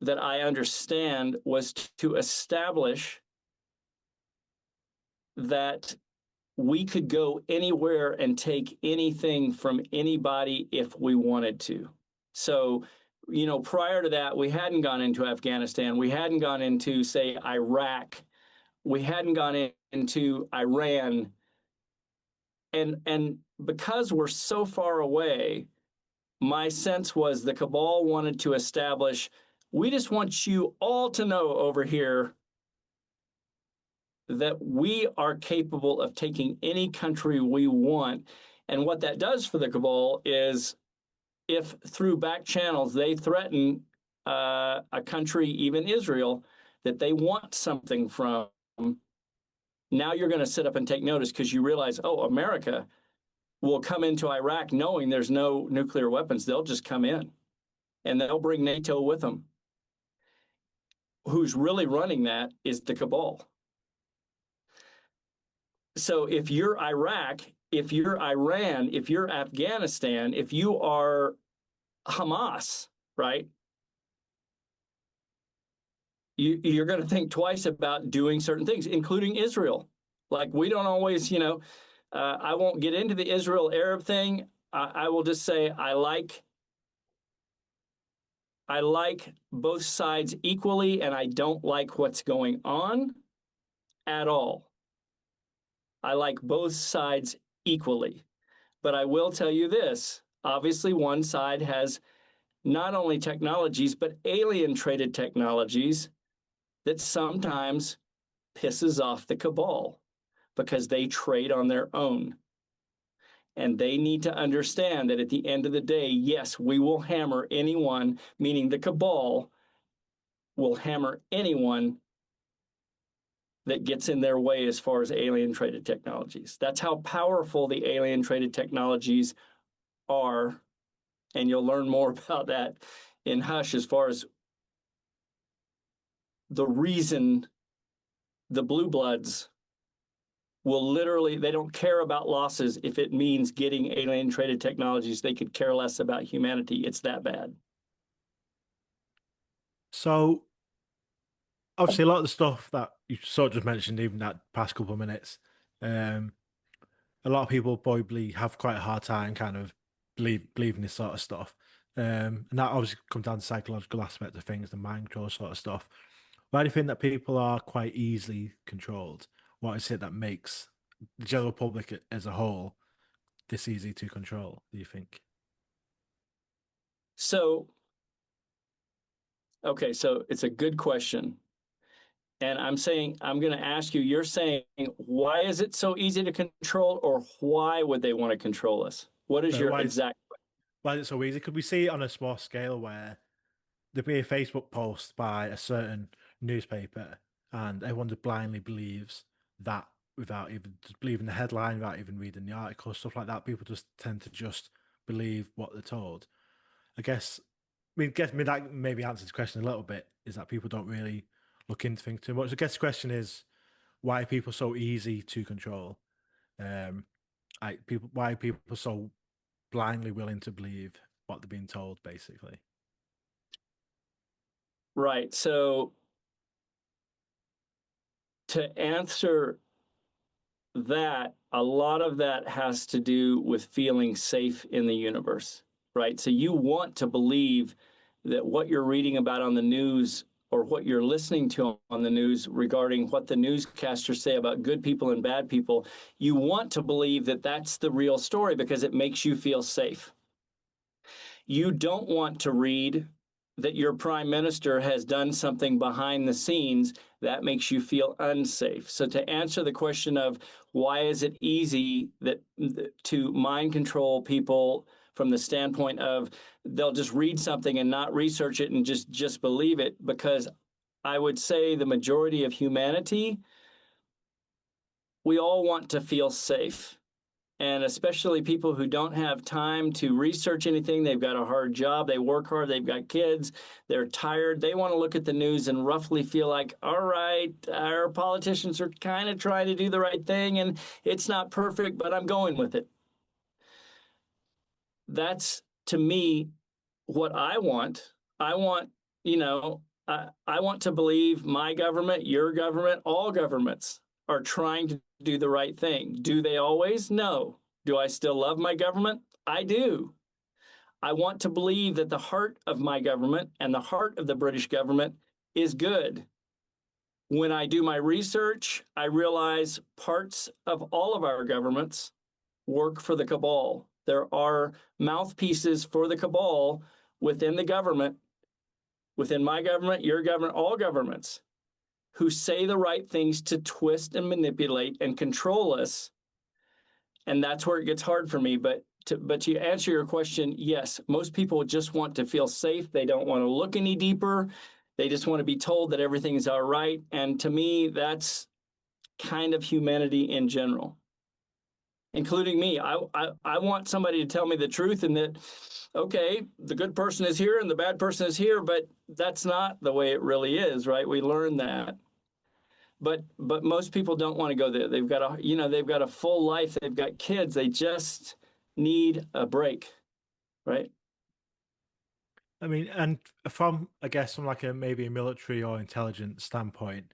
that I understand, was to establish that we could go anywhere and take anything from anybody if we wanted to. So, prior to that, we hadn't gone into Afghanistan. We hadn't gone into, say, Iraq. We hadn't gone into Iran. And because we're so far away, my sense was the cabal wanted to establish, we just want you all to know over here that we are capable of taking any country we want. And what that does for the cabal is, if through back channels they threaten a country, even Israel, that they want something from, now you're going to sit up and take notice because you realize, oh, America will come into Iraq knowing there's no nuclear weapons. They'll just come in and they'll bring NATO with them. Who's really running that is the cabal. So if you're Iraq, if you're Iran, if you're Afghanistan, if you are Hamas, right? You're going to think twice about doing certain things, including Israel. Like we don't always, I won't get into the Israel-Arab thing. I will just say I like both sides equally, and I don't like what's going on at all. I like both sides equally. But I will tell you this. Obviously, one side has not only technologies, but alien-traded technologies that sometimes pisses off the cabal because they trade on their own. And they need to understand that at the end of the day, yes, we will hammer anyone, meaning the cabal will hammer anyone that gets in their way as far as alien-traded technologies. That's how powerful the alien-traded technologies are. And you'll learn more about that in Hush as far as the reason the blue bloods will literally, they don't care about losses if it means getting alien-traded technologies. They could care less about humanity. It's that bad. So, obviously, a lot of the stuff that you sort of just mentioned, even that past couple of minutes, a lot of people probably have quite a hard time kind of believing this sort of stuff. And that obviously comes down to psychological aspect of things, the mind control sort of stuff. Why do you think that people are quite easily controlled? What is it that makes the general public as a whole this easy to control, do you think? So it's a good question. And I'm going to ask you, you're saying, why is it so easy to control, or why would they want to control us? What is your exact? Why is it so easy? Could we see it on a small scale where there'd be a Facebook post by a certain newspaper and everyone just blindly believes that without even just believing the headline, without even reading the article, stuff like that? People just tend to just believe what they're told. I guess that maybe answers the question a little bit, is that people don't really look into things too much. I guess the question is, why are people so easy to control? Why are people so blindly willing to believe what they're being told, basically? Right. So to answer that, a lot of that has to do with feeling safe in the universe, right? So you want to believe that what you're reading about on the news or what you're listening to on the news regarding what the newscasters say about good people and bad people, you want to believe that that's the real story because it makes you feel safe. You don't want to read that your prime minister has done something behind the scenes that makes you feel unsafe. So to answer the question of why is it easy to mind control people from the standpoint of they'll just read something and not research it and just believe it, because I would say the majority of humanity, we all want to feel safe. And especially people who don't have time to research anything. They've got a hard job. They work hard. They've got kids. They're tired. They want to look at the news and roughly feel like, all right, our politicians are kind of trying to do the right thing, and it's not perfect, but I'm going with it. That's, to me, what I want. I want, I want to believe my government, your government, all governments are trying to do the right thing. Do they always? No. Do I still love my government? I do. I want to believe that the heart of my government and the heart of the British government is good. When I do my research, I realize parts of all of our governments work for the cabal. There are mouthpieces for the cabal within the government, within my government, your government, all governments, who say the right things to twist and manipulate and control us. And that's where it gets hard for me. But but to answer your question, yes, most people just want to feel safe. They don't want to look any deeper. They just want to be told that everything is all right. And to me, that's kind of humanity in general, including me. I want somebody to tell me the truth, and that, okay, the good person is here and the bad person is here, but that's not the way it really is, right? We learn that. But most people don't want to go there. They've got a full life. They've got kids. They just need a break, right? I mean, and from, I guess, from like maybe a military or intelligence standpoint,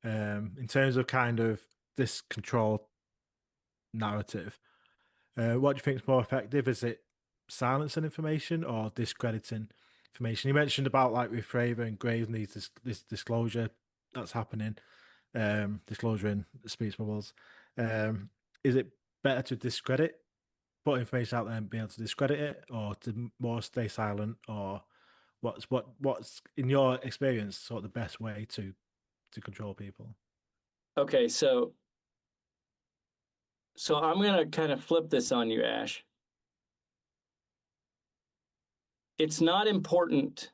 in terms of kind of this control narrative, what do you think is more effective? Is it silencing information or discrediting information? You mentioned about like with Fravor and Graves needs this disclosure that's happening, disclosure in speech bubbles. Is it better to discredit, put information out there and be able to discredit it, or to more stay silent, or what's in your experience sort of the best way to control people? Okay, so I'm going to kind of flip this on you, Ash. It's not important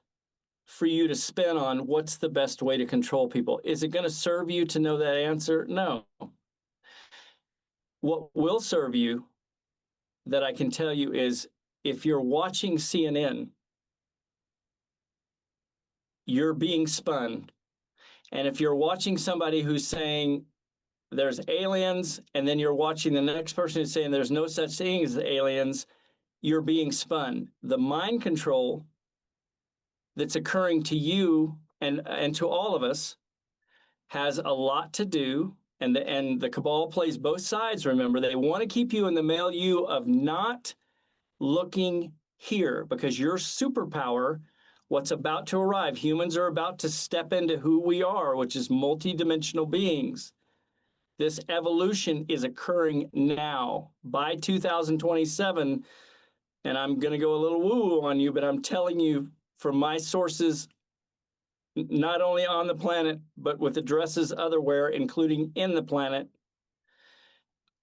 for you to spin on what's the best way to control people. Is it going to serve you to know that answer? No. What will serve you, that I can tell you, is if you're watching CNN, you're being spun. And if you're watching somebody who's saying there's aliens, and then you're watching the next person who's saying there's no such thing as aliens, you're being spun. The mind control that's occurring to you and to all of us has a lot to do, and the cabal plays both sides. Remember, they want to keep you in the milieu of not looking here, because your superpower, what's about to arrive, humans are about to step into who we are, which is multidimensional beings. This evolution is occurring now. By 2027, and I'm going to go a little woo-woo on you, but I'm telling you from my sources, not only on the planet, but with addresses otherwhere, including in the planet,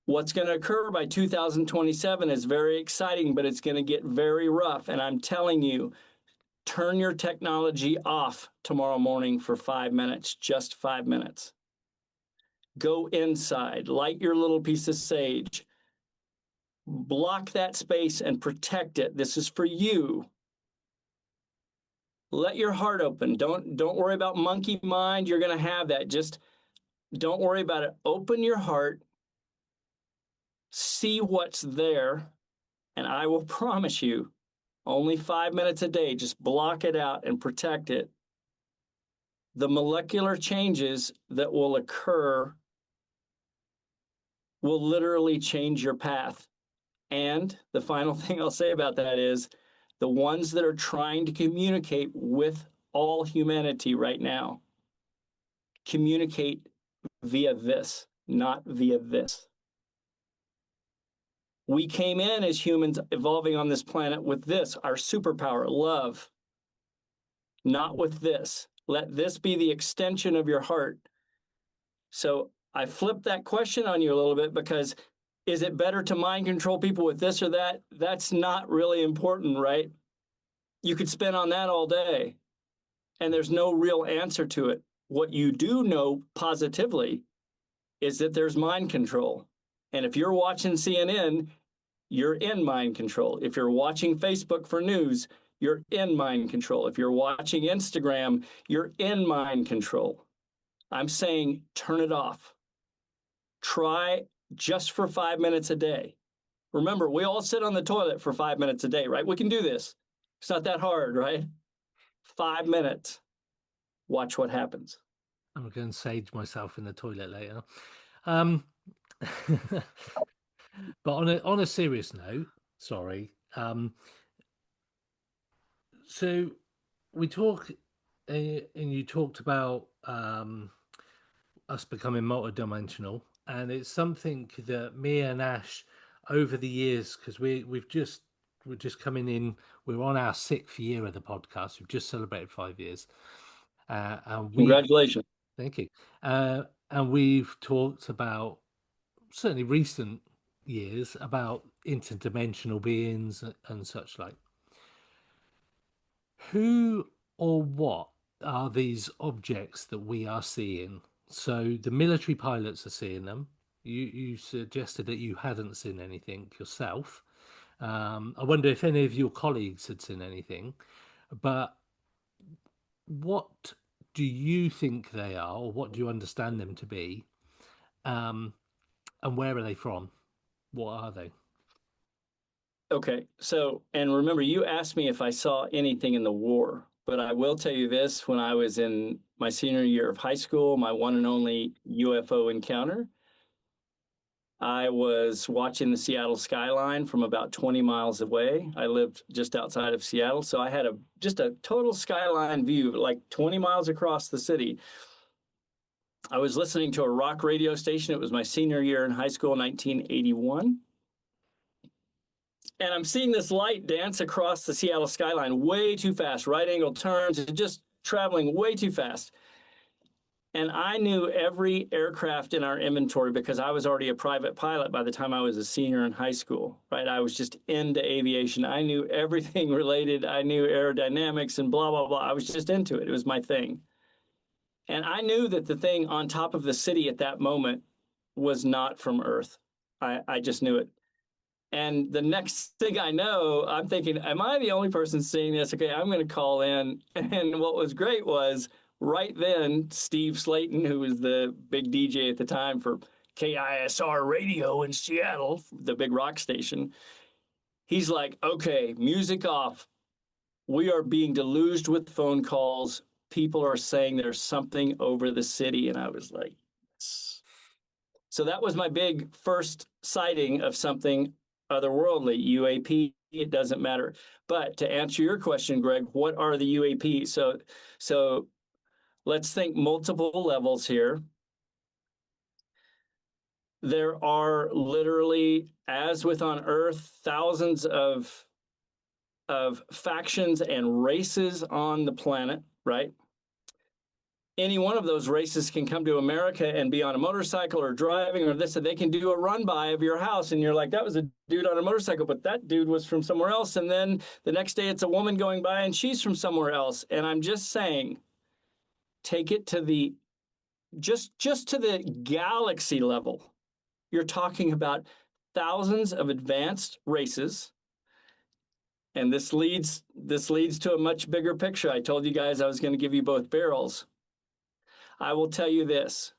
what's going to occur by 2027 is very exciting, but it's going to get very rough. And I'm telling you, turn your technology off tomorrow morning for 5 minutes, just 5 minutes. Go inside, light your little piece of sage, block that space and protect it. This is for you. Let your heart open. Don't worry about monkey mind. You're going to have that. Just don't worry about it. Open your heart, see what's there, and I will promise you, only 5 minutes a day, just block it out and protect it. The molecular changes that will occur will literally change your path. And the final thing I'll say about that is the ones that are trying to communicate with all humanity right now communicate via this, not via this. We came in as humans evolving on this planet with this, our superpower, love, not with this. Let this be the extension of your heart. So I flipped that question on you a little bit, because is it better to mind control people with this or that? That's not really important, right? You could spend on that all day, and there's no real answer to it. What you do know positively is that there's mind control. And if you're watching CNN, you're in mind control. If you're watching Facebook for news, you're in mind control. If you're watching Instagram, you're in mind control. I'm saying turn it off. Try just for 5 minutes a day. Remember, we all sit on the toilet for 5 minutes a day, right? We can do this. It's not that hard, right? 5 minutes. Watch what happens. I'm going to sage myself in the toilet later. But on a serious note, sorry. So we talk, and you talked about us becoming multidimensional, and it's something that me and Ash over the years, because we're just coming in, we're on our 6th year of the podcast. We've just celebrated 5 years. And Congratulations. Thank you. And we've talked about, certainly recent years, about interdimensional beings and such like. Who or what are these objects that we are seeing? So the military pilots are seeing them. You suggested that you hadn't seen anything yourself. I wonder if any of your colleagues had seen anything. But what do you think they are, or what do you understand them to be? And where are they from? What are they? Okay, so, and remember, you asked me if I saw anything in the war, but I will tell you this, when I was in my senior year of high school, my one and only UFO encounter, I was watching the Seattle skyline from about 20 miles away. I lived just outside of Seattle, so I had just a total skyline view, like 20 miles across the city. I was listening to a rock radio station. It was my senior year in high school, 1981. And I'm seeing this light dance across the Seattle skyline way too fast, right angle turns, just traveling way too fast. And I knew every aircraft in our inventory because I was already a private pilot by the time I was a senior in high school, right? I was just into aviation. I knew everything related. I knew aerodynamics and blah, blah, blah. I was just into it. It was my thing. And I knew that the thing on top of the city at that moment was not from Earth. I just knew it. And the next thing I know, I'm thinking, am I the only person seeing this? Okay, I'm going to call in. And what was great was right then, Steve Slayton, who was the big DJ at the time for KISR radio in Seattle, the big rock station, he's like, okay, music off. We are being deluged with phone calls. People are saying there's something over the city. And I was like, yes. So that was my big first sighting of something otherworldly, UAP, it doesn't matter. But to answer your question, Greg, what are the UAPs? So let's think multiple levels here. There are literally, as with on Earth, thousands of factions and races on the planet, right? Any one of those races can come to America and be on a motorcycle or driving or this, and they can do a run by of your house. And you're like, that was a dude on a motorcycle, but that dude was from somewhere else. And then the next day it's a woman going by and she's from somewhere else. And I'm just saying, take it to the, just to the galaxy level. You're talking about thousands of advanced races. And this leads to a much bigger picture. I told you guys I was going to give you both barrels. I will tell you this.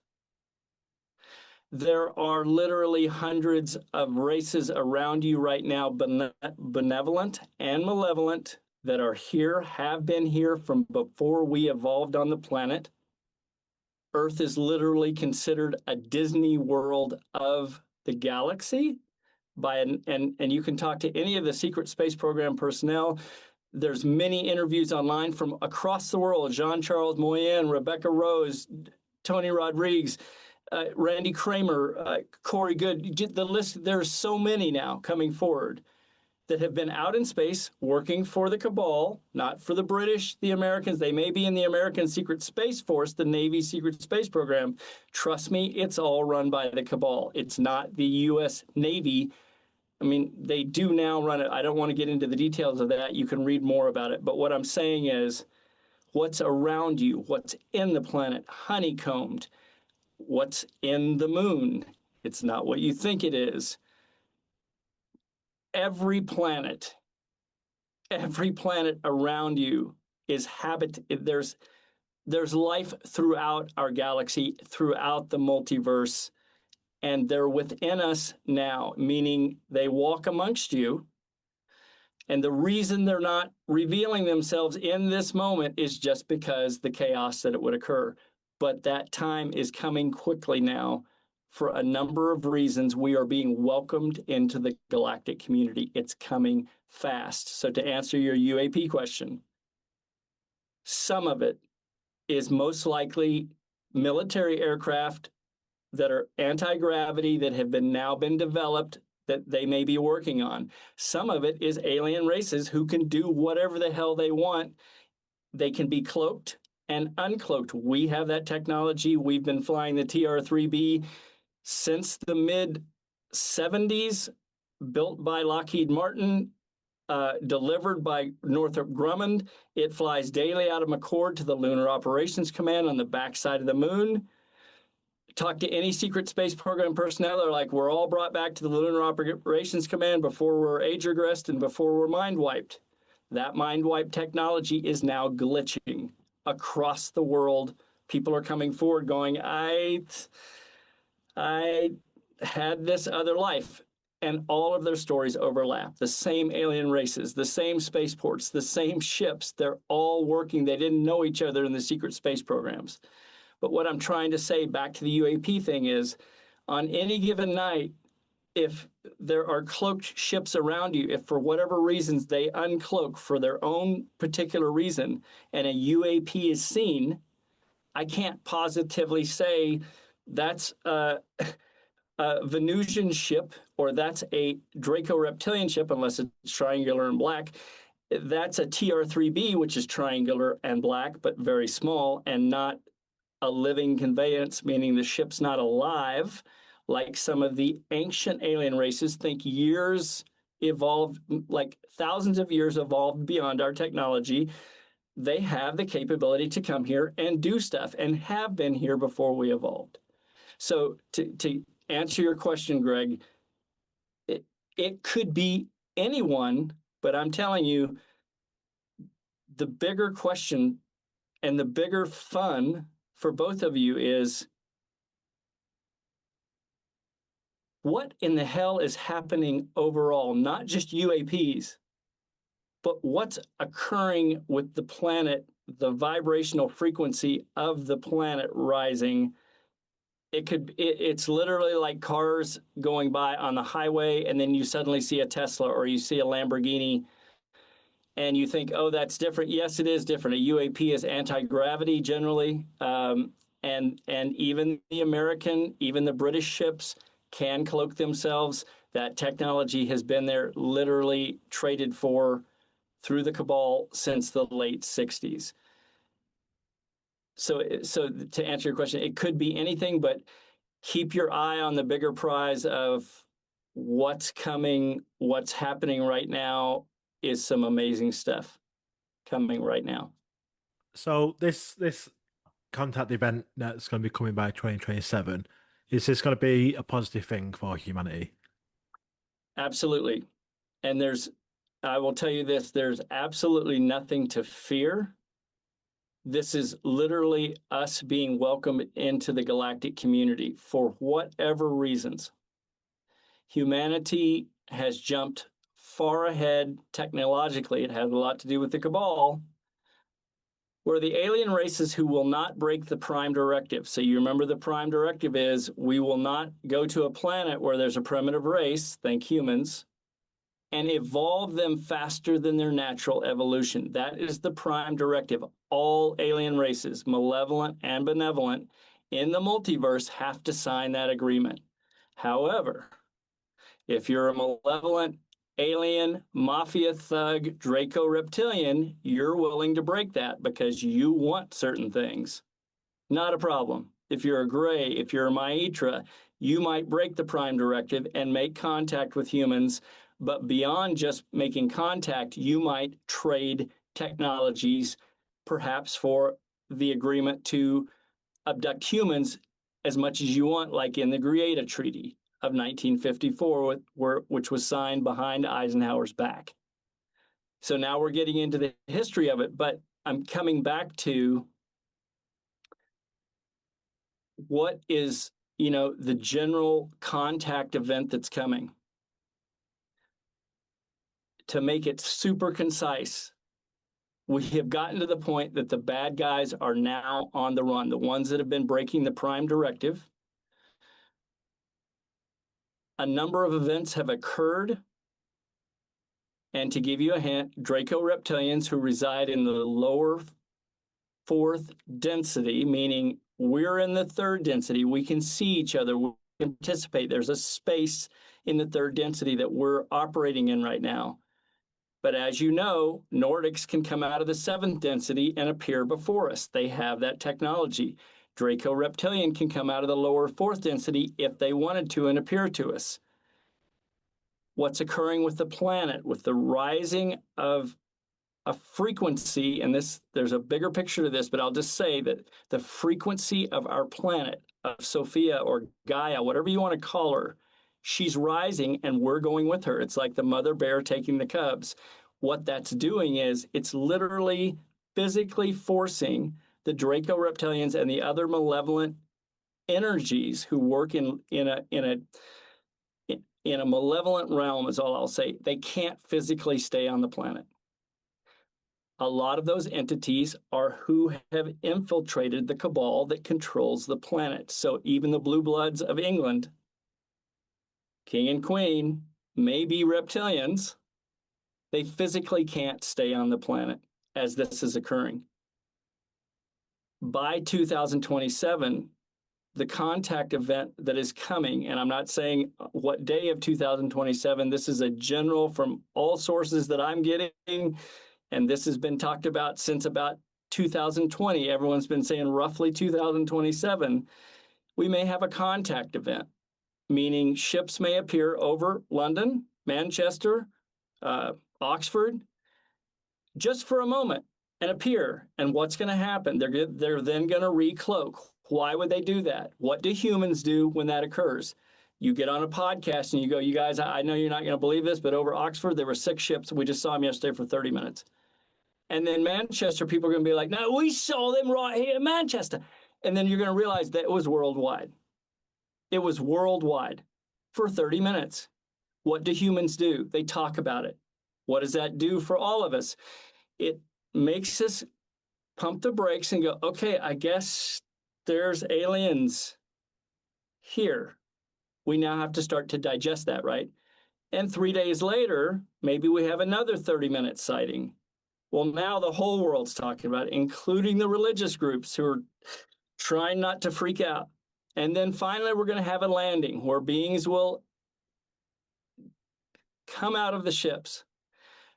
There are literally hundreds of races around you right now, benevolent and malevolent, that are here, have been here from before we evolved on the planet. Earth is literally considered a Disney World of the galaxy. And you can talk to any of the secret space program personnel. There's many interviews online from across the world. Jean-Charles Moyen, Rebecca Rose, Tony Rodriguez, Randy Kramer, Corey Good. The list, there's so many now coming forward that have been out in space working for the cabal, not for the British, the Americans. They may be in the American Secret Space Force, the Navy Secret Space Program. Trust me, it's all run by the cabal. It's not the U.S. Navy. I mean, they do now run it. I don't want to get into the details of that. You can read more about it. But what I'm saying is, what's around you, what's in the planet, honeycombed, what's in the moon. It's not what you think it is. Every planet around you is there's life throughout our galaxy, throughout the multiverse. And they're within us now, meaning they walk amongst you. And the reason they're not revealing themselves in this moment is just because the chaos that it would occur. But that time is coming quickly now for a number of reasons. We are being welcomed into the galactic community. It's coming fast. So to answer your UAP question, some of it is most likely military aircraft that are anti-gravity that have now been developed that they may be working on. Some of it is alien races who can do whatever the hell they want. They can be cloaked and uncloaked. We have that technology. We've been flying the TR-3B since the mid-70s. built by Lockheed Martin, delivered by Northrop Grumman. It flies daily out of McCord to the Lunar Operations Command on the backside of the moon. Talk to any secret space program personnel, they're like, we're all brought back to the Lunar Operations Command before we're age regressed and before we're mind wiped. That mind wipe technology is now glitching across the world. People are coming forward going, I had this other life. And all of their stories overlap. The same alien races, the same spaceports, the same ships. They're all working. They didn't know each other in the secret space programs. But what I'm trying to say back to the UAP thing is, on any given night, if there are cloaked ships around you, if for whatever reasons they uncloak for their own particular reason, and a UAP is seen, I can't positively say that's a Venusian ship or that's a Draco reptilian ship, unless it's triangular and black. That's a TR-3B, which is triangular and black, but very small and not a living conveyance, meaning the ship's not alive, like some of the ancient alien races. Think years evolved, like thousands of years evolved beyond our technology. They have the capability to come here and do stuff and have been here before we evolved. So to answer your question, Greg, it could be anyone, but I'm telling you, the bigger question and the bigger fun for both of you is, what in the hell is happening overall? Not just UAPs, but what's occurring with the planet, the vibrational frequency of the planet rising. It's literally like cars going by on the highway, and then you suddenly see a Tesla or you see a Lamborghini, and you think, oh, that's different. Yes, it is different. A UAP is anti-gravity generally, and even the American, even the British ships can cloak themselves. That technology has been there, literally traded for through the cabal since the late 60s. So to answer your question, it could be anything, but keep your eye on the bigger prize of what's coming, what's happening right now is some amazing stuff coming right now. So this contact event that's going to be coming by 2027, is this going to be a positive thing for humanity? Absolutely. And I will tell you this, there's absolutely nothing to fear. This is literally us being welcomed into the galactic community for whatever reasons. Humanity has jumped far ahead technologically. It has a lot to do with the cabal, where the alien races who will not break the prime directive. So you remember the prime directive is, we will not go to a planet where there's a primitive race, think humans, and evolve them faster than their natural evolution. That is the prime directive. All alien races, malevolent and benevolent, in the multiverse have to sign that agreement. However, if you're a malevolent alien, mafia thug, Draco reptilian, you're willing to break that because you want certain things. Not a problem. If you're a gray, if you're a Maitra, you might break the prime directive and make contact with humans. But beyond just making contact, you might trade technologies, perhaps for the agreement to abduct humans as much as you want, like in the Greada Treaty of 1954, which was signed behind Eisenhower's back. So now we're getting into the history of it, but I'm coming back to what is, the general contact event that's coming. To make it super concise, we have gotten to the point that the bad guys are now on the run, the ones that have been breaking the prime directive. A number of events have occurred. And to give you a hint, Draco reptilians who reside in the lower fourth density, meaning we're in the third density, we can see each other, we can participate. There's a space in the third density that we're operating in right now. But as you know, Nordics can come out of the seventh density and appear before us. They have that technology. Draco reptilian can come out of the lower fourth density if they wanted to and appear to us. what's occurring with the planet, with the rising of a frequency, and there's a bigger picture to this, but I'll just say that the frequency of our planet, of Sophia or Gaia, whatever you want to call her, she's rising and we're going with her. It's like the mother bear taking the cubs. What that's doing is it's literally physically forcing the Draco reptilians and the other malevolent energies who work in a malevolent realm, is all I'll say. They can't physically stay on the planet. A lot of those entities are who have infiltrated the cabal that controls the planet. So even the blue bloods of England, king and queen, may be reptilians. They physically can't stay on the planet as this is occurring. By 2027, the contact event that is coming, and I'm not saying what day of 2027, this is a general from all sources that I'm getting, and this has been talked about since about 2020. Everyone's been saying roughly 2027, we may have a contact event, meaning ships may appear over London, Manchester, Oxford, just for a moment and appear. And what's going to happen? They're then going to recloak. Why would they do that? What do humans do when that occurs? You get on a podcast and you go, you guys, I know you're not going to believe this, but over Oxford, there were 6 ships. We just saw them yesterday for 30 minutes. And then Manchester, people are going to be like, no, we saw them right here in Manchester. And then you're going to realize that it was worldwide. It was worldwide for 30 minutes. What do humans do? They talk about it. What does that do for all of us? It makes us pump the brakes and go, okay, I guess there's aliens here. We now have to start to digest that, right? And 3 days later, maybe we have another 30-minute sighting. Well, now the whole world's talking about it, including the religious groups who are trying not to freak out. And then finally, we're going to have a landing where beings will come out of the ships.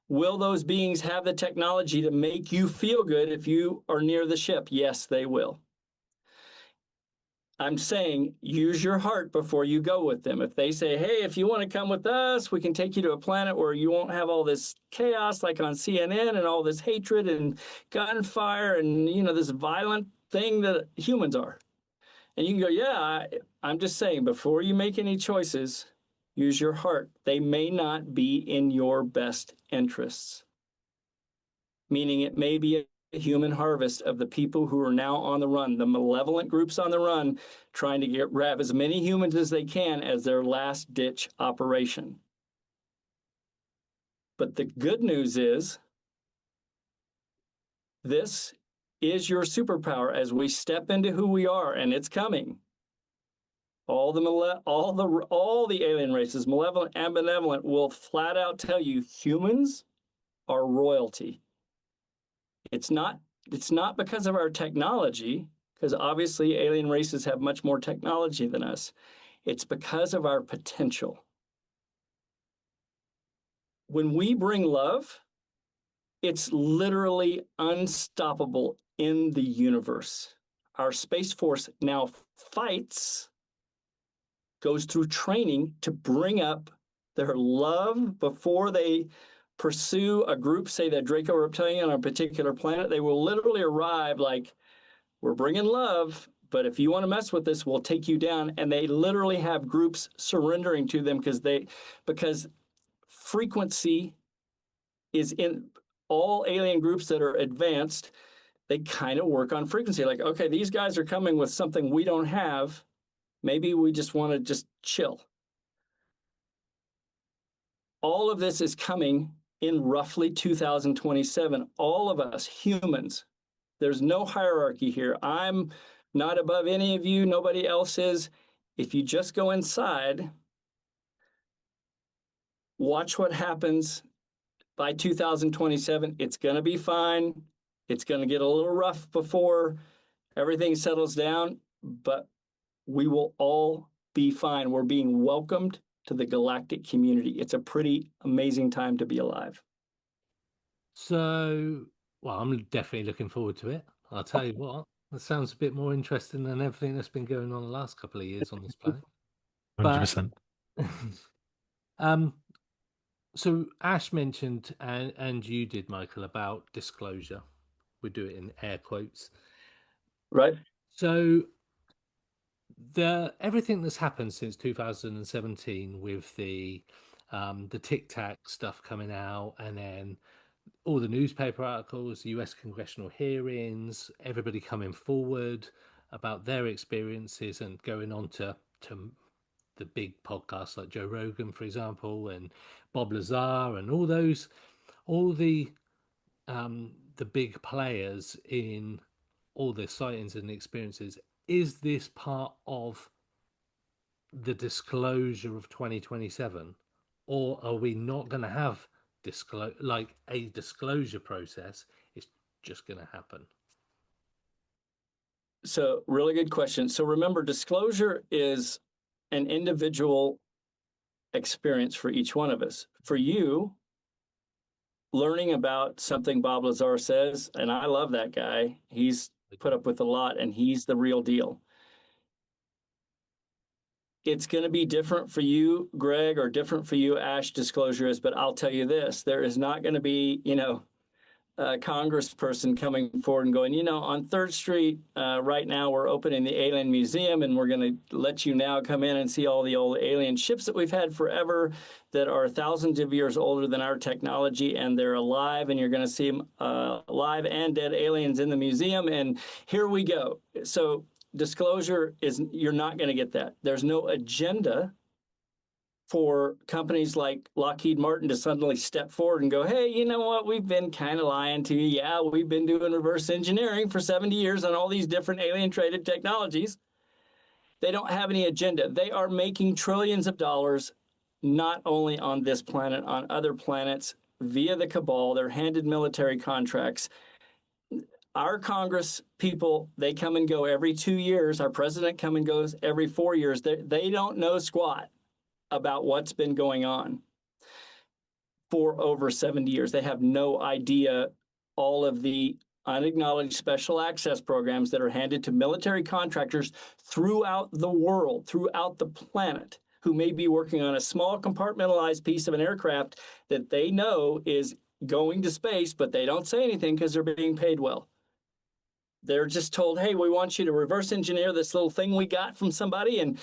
Will those beings have the technology to make you feel good if you are near the ship? Yes, they will. I'm saying use your heart before you go with them. If they say, hey, if you want to come with us, we can take you to a planet where you won't have all this chaos like on CNN and all this hatred and gunfire and, this violent thing that humans are. And you can go, yeah, I'm just saying, before you make any choices, use your heart. They may not be in your best interests, meaning it may be a human harvest of the people who are now on the run, the malevolent groups on the run, trying to grab as many humans as they can as their last-ditch operation. But the good news is, this is your superpower as we step into who we are, and it's coming. All the alien races, malevolent and benevolent, will flat out tell you humans are royalty. It's not because of our technology, because obviously alien races have much more technology than us. It's because of our potential. When we bring love, it's literally unstoppable in the universe. Our Space Force now goes through training to bring up their love before they pursue a group, say the Draco reptilian on a particular planet. They will literally arrive like, we're bringing love, but if you want to mess with this, we'll take you down. And they literally have groups surrendering to them because frequency is in all alien groups that are advanced. They kind of work on frequency. Like, okay, these guys are coming with something we don't have. Maybe we just want to just chill. All of this is coming in roughly 2027. All of us humans, there's no hierarchy here. I'm not above any of you. Nobody else is. If you just go inside, watch what happens by 2027. It's going to be fine. It's going to get a little rough before everything settles down, but we will all be fine. We're being welcomed to the galactic community. It's a pretty amazing time to be alive. So, well, I'm definitely looking forward to it. I'll tell you what, that sounds a bit more interesting than everything that's been going on the last couple of years on this planet. 100%. um, So Ash mentioned, and you did, Michael, about disclosure. We do it in air quotes. Right. So everything that's happened since 2017 with the Tic Tac stuff coming out, and then all the newspaper articles, the US congressional hearings, everybody coming forward about their experiences and going on to the big podcasts like Joe Rogan, for example, and Bob Lazar, and all the big players in all the sightings and experiences. Is this part of the disclosure of 2027, or are we not going to have a disclosure process? It's just going to happen. So really good question. So remember, disclosure is an individual experience for each one of us. For you, learning about something Bob Lazar says, and I love that guy, he's put up with a lot and he's the real deal. It's going to be different for you, Greg, or different for you, Ash, disclosure is, but I'll tell you this, there is not going to be, a congressperson coming forward and going, on 3rd Street right now, we're opening the Alien Museum and we're going to let you now come in and see all the old alien ships that we've had forever that are thousands of years older than our technology, and they're alive, and you're going to see live and dead aliens in the museum, and here we go. So disclosure is, you're not going to get that. There's no agenda for companies like Lockheed Martin to suddenly step forward and go, hey, you know what, we've been kind of lying to you. Yeah, we've been doing reverse engineering for 70 years on all these different alien-traded technologies. They don't have any agenda. They are making trillions of dollars, not only on this planet, on other planets, via the cabal. They're handed military contracts. Our Congress people, they come and go every 2 years. Our president come and goes every 4 years. They don't know squat about what's been going on for over 70 years. They have no idea all of the unacknowledged special access programs that are handed to military contractors throughout the world, throughout the planet, who may be working on a small compartmentalized piece of an aircraft that they know is going to space, but they don't say anything because they're being paid well. They're just told, hey, we want you to reverse engineer this little thing we got from somebody, and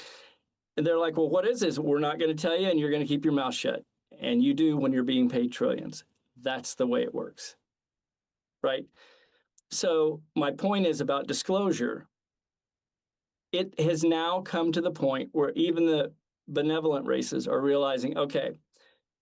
they're like, well, what is this? We're not going to tell you, and you're going to keep your mouth shut. And you do when you're being paid trillions. That's the way it works, right? So my point is about disclosure. It has now come to the point where even the benevolent races are realizing, okay,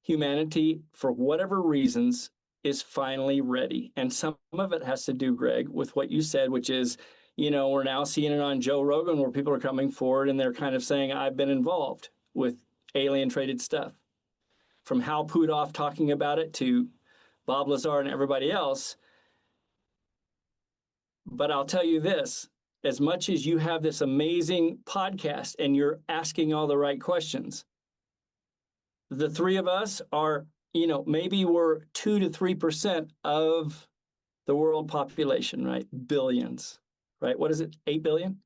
humanity, for whatever reasons, is finally ready. And some of it has to do, Greg, with what you said, which is, we're now seeing it on Joe Rogan where people are coming forward and they're kind of saying, I've been involved with alien-traded stuff. From Hal Puthoff talking about it to Bob Lazar and everybody else. But I'll tell you this, as much as you have this amazing podcast and you're asking all the right questions, the three of us are, maybe we're 2 to 3% of the world population, right? Billions. Right? What is it? 8 billion?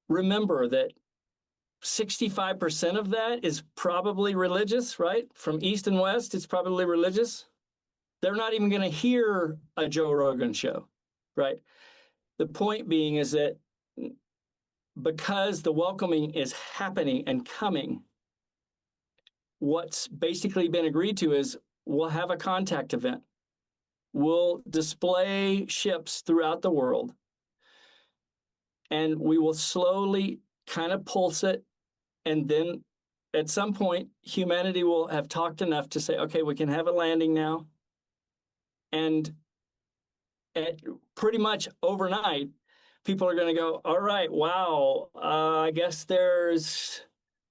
Remember that 65% of that is probably religious, right? From East and West, it's probably religious. They're not even going to hear a Joe Rogan show, right? The point being is that because the welcoming is happening and coming, what's basically been agreed to is we'll have a contact event. We'll display ships throughout the world, and we will slowly kind of pulse it. And then at some point, humanity will have talked enough to say, okay, we can have a landing now. And pretty much overnight, people are going to go, all right, wow, I guess there's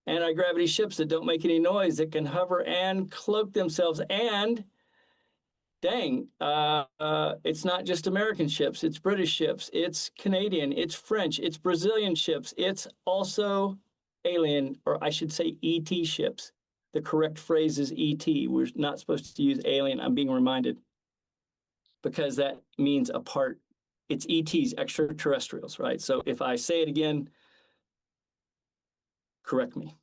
anti-gravity ships that don't make any noise, that can hover and cloak themselves. And dang, it's not just American ships, it's British ships, it's Canadian, it's French, it's Brazilian ships, it's also alien, or I should say ET ships. The correct phrase is ET. We're not supposed to use alien, I'm being reminded, because that means a part. It's ETs, extraterrestrials, right? So if I say it again, correct me.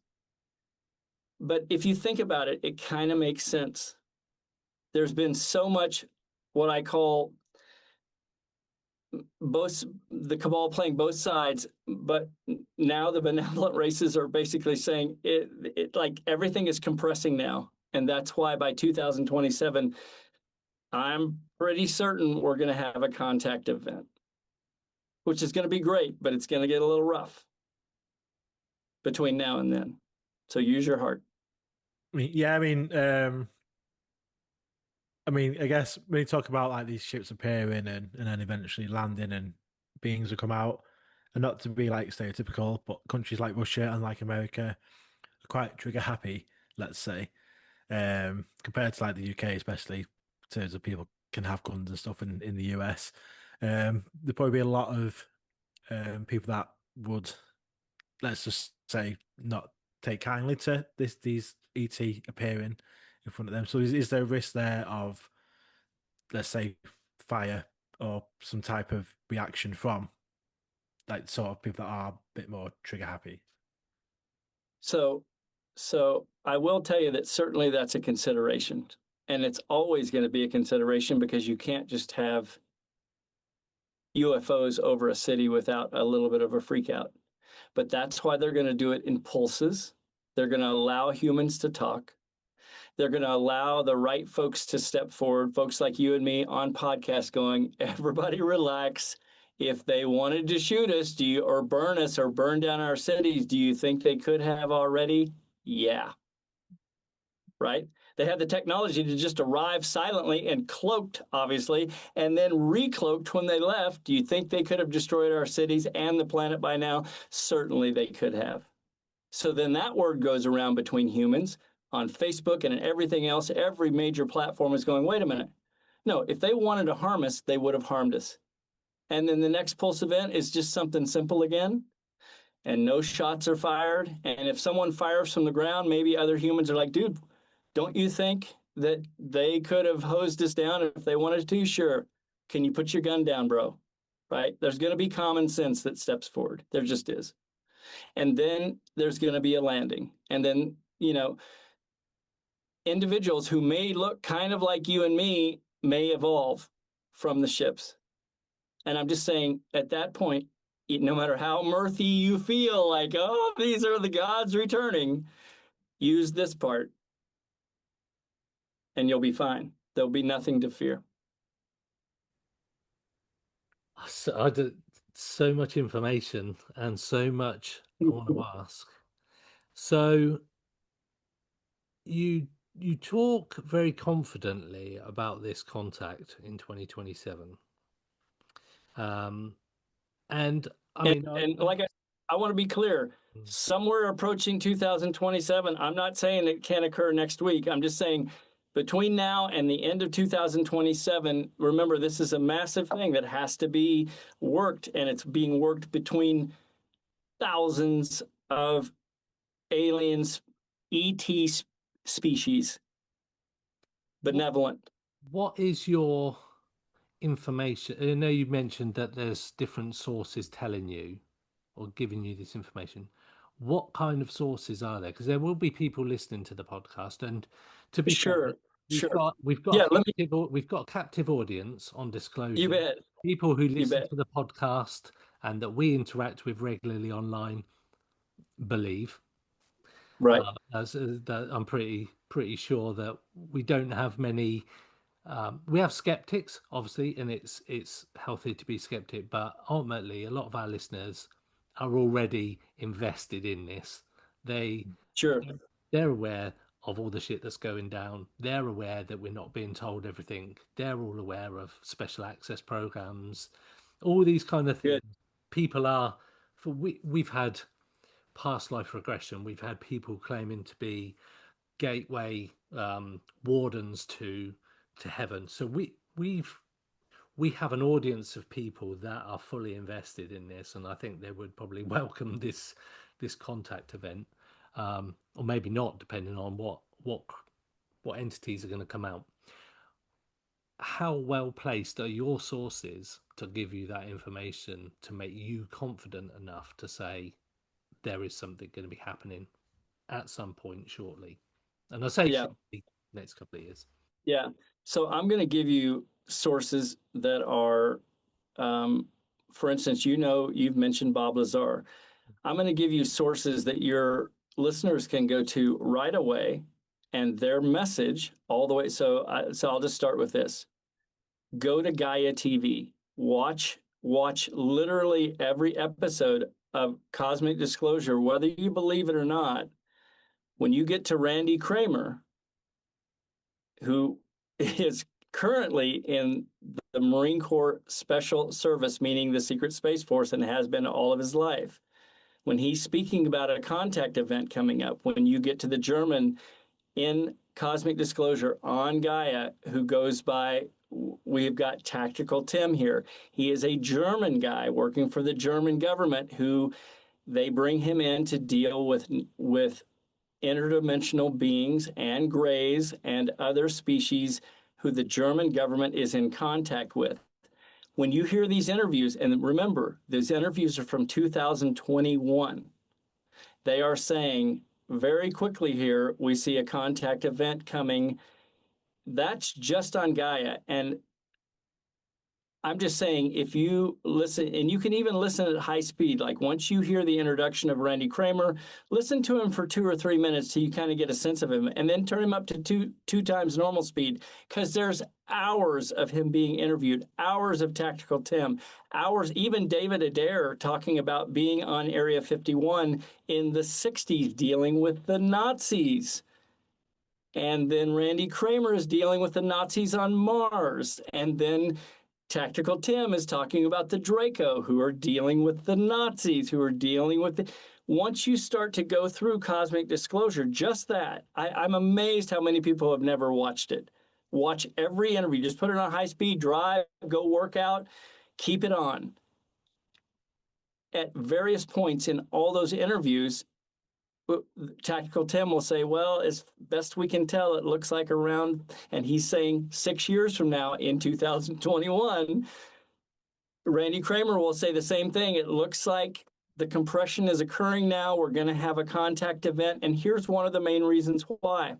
But if you think about it, it kind of makes sense. There's been so much what I call both the cabal playing both sides, but now the benevolent races are basically saying it like everything is compressing now. And that's why by 2027, I'm pretty certain we're going to have a contact event, which is going to be great, but it's going to get a little rough between now and then. So use your heart. I guess when you talk about like these ships appearing and then eventually landing and beings will come out, and not to be like stereotypical, but countries like Russia and like America are quite trigger happy, let's say, compared to like the UK, especially in terms of people can have guns and stuff in the US. There'd probably be a lot of people that would, let's just say, not take kindly to these ET appearing in front of them. So is there a risk there of, let's say, fire or some type of reaction from like sort of people that are a bit more trigger happy? So I will tell you that certainly that's a consideration. And it's always going to be a consideration because you can't just have UFOs over a city without a little bit of a freak out. But that's why they're going to do it in pulses. They're going to allow humans to talk. They're going to allow the right folks to step forward, folks like you and me on podcasts going, everybody relax. If they wanted to shoot us, or burn us or burn down our cities, do you think they could have already? Yeah. Right? They had the technology to just arrive silently and cloaked, obviously, and then recloaked when they left. Do you think they could have destroyed our cities and the planet by now? Certainly they could have. So then that word goes around between humans on Facebook and everything else. Every major platform is going, wait a minute. No, if they wanted to harm us, they would have harmed us. And then the next pulse event is just something simple again. And no shots are fired. And if someone fires from the ground, maybe other humans are like, dude, don't you think that they could have hosed us down if they wanted to? Sure. Can you put your gun down, bro? Right? There's going to be common sense that steps forward. There just is. And then there's going to be a landing. And then, individuals who may look kind of like you and me may evolve from the ships. And I'm just saying, at that point, no matter how mirthy you feel like, oh, these are the gods returning, use this part and you'll be fine. There'll be nothing to fear. So much information and so much I want to ask. So you talk very confidently about this contact in 2027. And like I want to be clear, somewhere approaching 2027, I'm not saying it can't occur next week. I'm just saying between now and the end of 2027, remember, this is a massive thing that has to be worked, and it's being worked between thousands of aliens, ET species, benevolent. What is your information? I know you mentioned that there's different sources telling you or giving you this information. What kind of sources are there? Because there will be people listening to the podcast, and to be sure, fair, we've got a captive audience on Disclosure. You bet. People who listen to the podcast and that we interact with regularly online believe. Right. I'm pretty sure that we don't have many. We have skeptics, obviously, and it's healthy to be skeptic. But ultimately, a lot of our listeners are already invested in this. They're aware of all the shit that's going down. They're aware that we're not being told everything. They're all aware of special access programs, all these kind of things. Good. People are. We've had past life regression. We've had people claiming to be gateway wardens to heaven. So we have an audience of people that are fully invested in this, and I think they would probably welcome this contact event, or maybe not, depending on what entities are going to come out. How well placed are your sources to give you that information to make you confident enough to say there is something going to be happening? at some point shortly. And I say Yeah. shortly, next couple of years. Yeah. So I'm going to give you sources that are, for instance, you've mentioned Bob Lazar. I'm going to give you sources that your listeners can go to right away, and their message all the way. So I'll just start with this. Go to Gaia TV. Watch literally every episode of Cosmic Disclosure, whether you believe it or not. When you get to Randy Kramer, who is currently in the Marine Corps Special Service, meaning the Secret Space Force, and has been all of his life. When he's speaking about a contact event coming up, when you get to the German in Cosmic Disclosure on Gaia, who goes by, we've got Tactical Tim here. He is a German guy working for the German government, who they bring him in to deal with interdimensional beings and greys and other species who the German government is in contact with. When you hear these interviews, and remember, these interviews are from 2021, they are saying very quickly here, we see a contact event coming. That's just on Gaia. And I'm just saying, if you listen, and you can even listen at high speed, like once you hear the introduction of Randy Kramer, listen to him for 2 or 3 minutes till you kind of get a sense of him, and then turn him up to two times normal speed, because there's hours of him being interviewed, hours of Tactical Tim, hours, even David Adair talking about being on Area 51 in the 60s, dealing with the Nazis. And then Randy Kramer is dealing with the Nazis on Mars. And then Tactical Tim is talking about the Draco, who are dealing with the Nazis, who are dealing with the... Once you start to go through Cosmic Disclosure, just that, I'm amazed how many people have never watched it. Watch every interview. Just put it on high speed, drive, go work out, keep it on. At various points in all those interviews, Tactical Tim will say, well, as best we can tell, it looks like around, and he's saying 6 years from now in 2021, Randy Kramer will say the same thing. It looks like the compression is occurring now. We're going to have a contact event. And here's one of the main reasons why.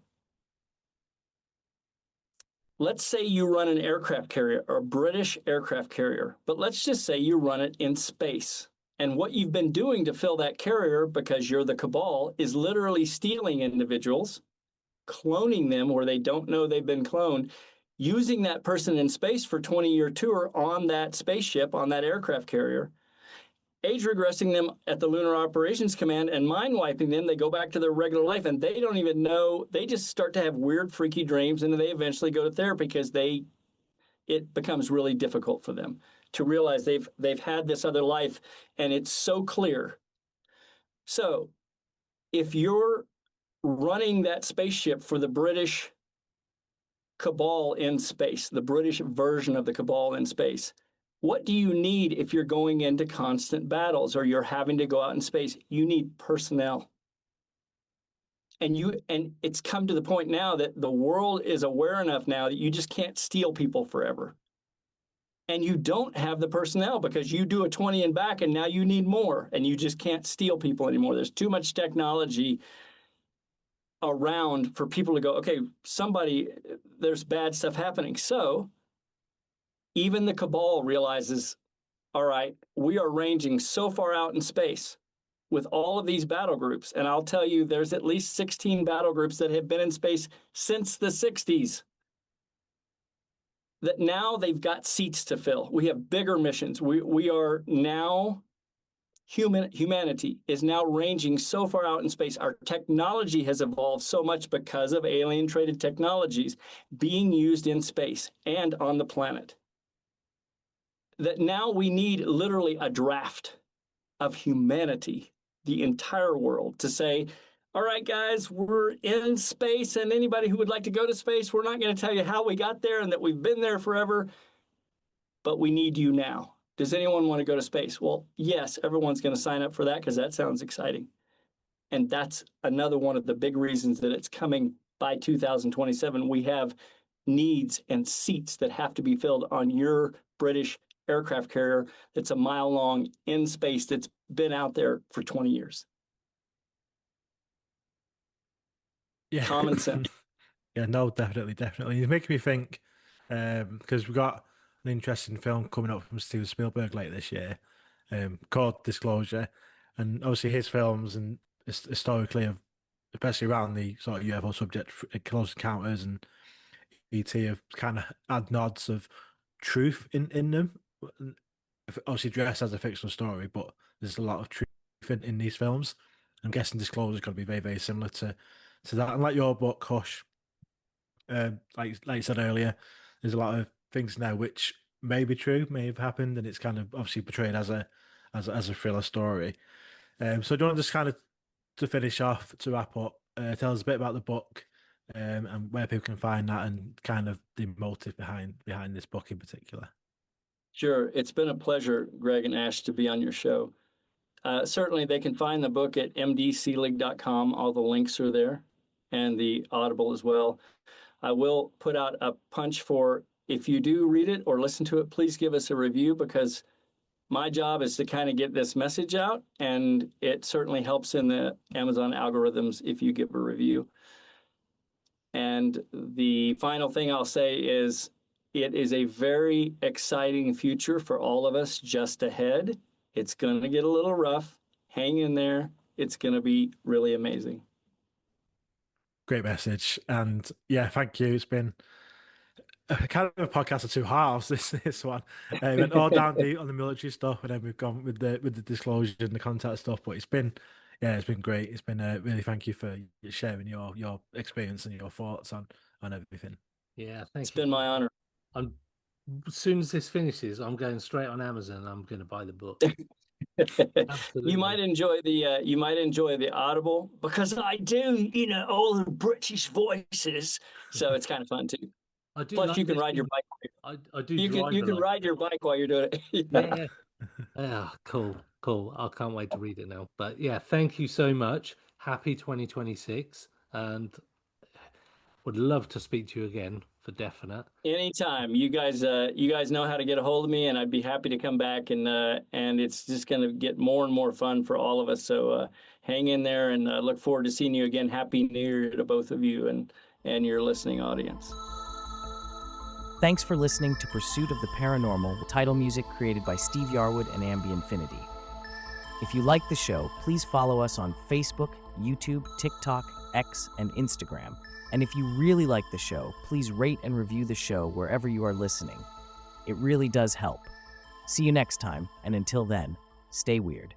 Let's say you run an aircraft carrier, or a British aircraft carrier, but let's just say you run it in space. And what you've been doing to fill that carrier, because you're the cabal, is literally stealing individuals, cloning them where they don't know they've been cloned, using that person in space for a 20-year tour on that spaceship, on that aircraft carrier, age regressing them at the Lunar Operations Command and mind wiping them. They go back to their regular life, and they don't even know. They just start to have weird, freaky dreams, and they eventually go to therapy because it becomes really difficult for them to realize they've had this other life, and it's so clear. So if you're running that spaceship for the British cabal in space, the British version of the cabal in space, what do you need if you're going into constant battles or you're having to go out in space? You need personnel. And it's come to the point now that the world is aware enough now that you just can't steal people forever. And you don't have the personnel because you do a 20 and back, and now you need more, and you just can't steal people anymore. There's too much technology around for people to go, okay, there's bad stuff happening. So even the cabal realizes, all right, we are ranging so far out in space with all of these battle groups. And I'll tell you, there's at least 16 battle groups that have been in space since the 60s. That now they've got seats to fill. We have bigger missions. We are now, humanity is now ranging so far out in space. Our technology has evolved so much because of alien-traded technologies being used in space and on the planet, that now we need literally a draft of humanity, the entire world, to say, all right, guys, we're in space, and anybody who would like to go to space, we're not going to tell you how we got there and that we've been there forever, but we need you now. Does anyone want to go to space? Well, yes, everyone's going to sign up for that because that sounds exciting. And that's another one of the big reasons that it's coming by 2027. We have needs and seats that have to be filled on your British aircraft carrier that's a mile long in space that's been out there for 20 years. Yeah. Common sense. Yeah, no, definitely. You're making me think, because we've got an interesting film coming up from Steven Spielberg later this year, called Disclosure, and obviously his films and historically have, especially around the sort of UFO subject, Close Encounters and ET, have kind of had nods of truth in them. Obviously dressed as a fictional story, but there's a lot of truth in these films. I'm guessing Disclosure is going to be very, very similar to that. And like your book, Hush, like you said earlier, there's a lot of things now which may be true, may have happened, and it's kind of obviously portrayed as a thriller story. So do you want to just kind of to finish off, to wrap up, tell us a bit about the book, and where people can find that, and kind of the motive behind this book in particular. Sure. It's been a pleasure, Greg and Ash, to be on your show. Certainly, they can find the book at mdselig.com. All the links are there, and the Audible as well. I will put out a punch for, if you do read it or listen to it, please give us a review, because my job is to kind of get this message out, and it certainly helps in the Amazon algorithms if you give a review. And the final thing I'll say is, it is a very exciting future for all of us just ahead. It's going to get a little rough. Hang in there. It's going to be really amazing. Great message, and yeah, thank you. It's been kind of a podcast of two halves. This one, went all down deep on the military stuff, and then we've gone with the disclosure and the contact stuff. But it's been great. It's been really, thank you for sharing your experience and your thoughts on everything. Yeah, It's been my honor. As soon as this finishes, I'm going straight on Amazon. I'm going to buy the book. Absolutely. You might enjoy the Audible, because I do, all the British voices, so it's kind of fun too. I do. Plus, like you can this ride your thing. bike. I do. You drive can a lot. ride your bike while you're doing it. Yeah. Yeah. Cool. I can't wait to read it now. But yeah, thank you so much. Happy 2026, and would love to speak to you again for definite. Anytime. You guys know how to get a hold of me, and I'd be happy to come back, and it's just going to get more and more fun for all of us. So hang in there, and look forward to seeing you again. Happy New Year to both of you and your listening audience. Thanks for listening to Pursuit of the Paranormal, title music created by Steve Yarwood and Ambi-Infinity. If you like the show, please follow us on Facebook, YouTube, TikTok, X, and Instagram. And if you really like the show, please rate and review the show wherever you are listening. It really does help. See you next time, and until then, stay weird.